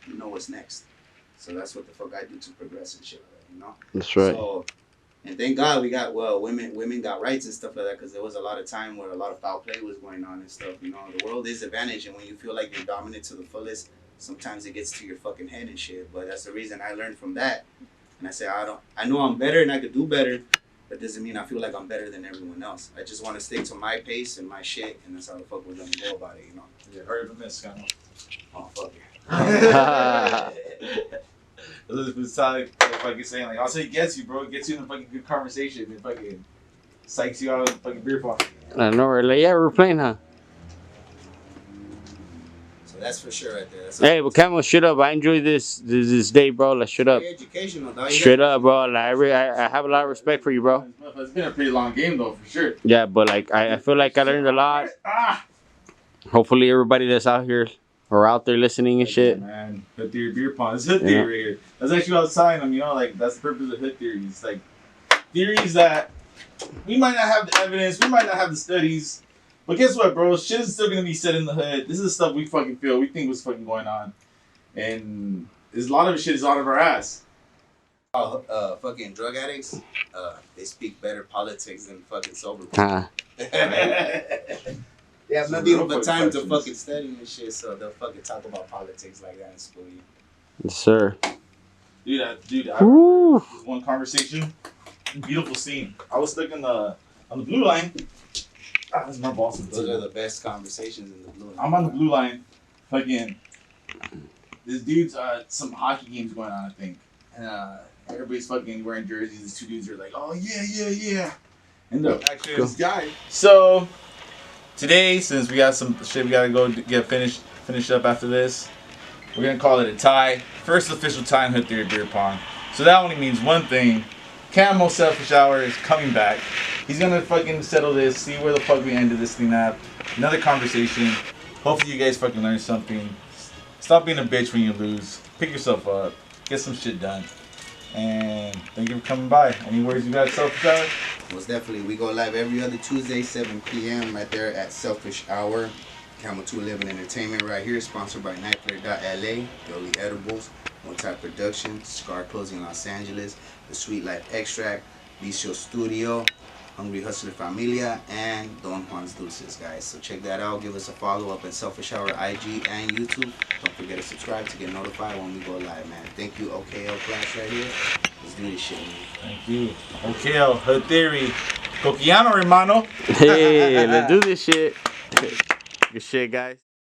you know what's next. So that's what the fuck I do to progress and shit like that, That's right. So, and thank God we got, women got rights and stuff like that, because there was a lot of time where a lot of foul play was going on and stuff, The world is advantage, and when you feel like you're dominant to the fullest, sometimes it gets to your fucking head and shit. But that's the reason I learned from that. And I say, I know I'm better and I could do better, but doesn't mean I feel like I'm better than everyone else. I just want to stick to my pace and my shit, and that's how the fuck we're gonna go about it, Yeah, hurry up and miss, kind of. Oh, fuck it. It's like fucking saying, like, I'll say it gets you, bro. It gets you in a fucking good conversation. It fucking psychs you out of fucking beer pong. I know, we're like, yeah, we're playing, huh? So that's for sure right there. Hey, but Camel, shut up. I enjoy this day, bro. Like, shut up. Very educational, dog. Straight up, bro. Like, I have a lot of respect for you, bro. It's been a pretty long game, though, for sure. Yeah, but like, I feel like I learned a lot. Hopefully, everybody that's out here or out there listening and shit. Yeah, man, hood theory beer pong. It's hood theory right here. That's actually what I was telling them. Like that's the purpose of hood theory. It's like theories that we might not have the evidence, we might not have the studies, but guess what, bro? Shit is still gonna be said in the hood. This is the stuff we fucking feel. We think was fucking going on, and there's a lot of shit is out of our ass. Fucking drug addicts, they speak better politics than fucking sober people. They have nothing but time to fucking study and shit, so they'll fucking talk about politics like that in school. Yes, sir. Dude, I remember this one conversation, beautiful scene. I was stuck on the blue line. That's my boss. Those are the best conversations in the blue line. I'm on the blue line. Fucking, this dude's some hockey games going on, I think, and everybody's fucking wearing jerseys. These two dudes are like, oh yeah. And actually this guy. So today, since we got some shit we gotta go get finished up after this, we're gonna call it a tie. First official tie in Hood Theory Beer Pong. So that only means one thing. Camo Selfish Hour is coming back. He's gonna fucking settle this, see where the fuck we ended this thing at. Another conversation. hopefully you guys fucking learned something. Stop being a bitch when you lose. Pick yourself up. Get some shit done. And thank you for coming by. Any words you got, Selfish Hour? Most definitely. We go live every other Tuesday, 7 p.m. right there at Selfish Hour. Camel 211 Entertainment right here, sponsored by Nightflare.la, Dolly Edibles, Multi Production, Scar Closing Los Angeles, The Sweet Life Extract, Vicio Studio, Hungry Hustler Familia, and Don Juan's Dulces, guys. So check that out. Give us a follow up at Selfish Hour IG and YouTube. Don't forget to subscribe to get notified when we go live, man. Thank you, OKL class right here. Let's do this shit, man. Thank you. OKL, Hood Theory. Coquiano, hermano. Hey, let's do this shit. Good shit, guys.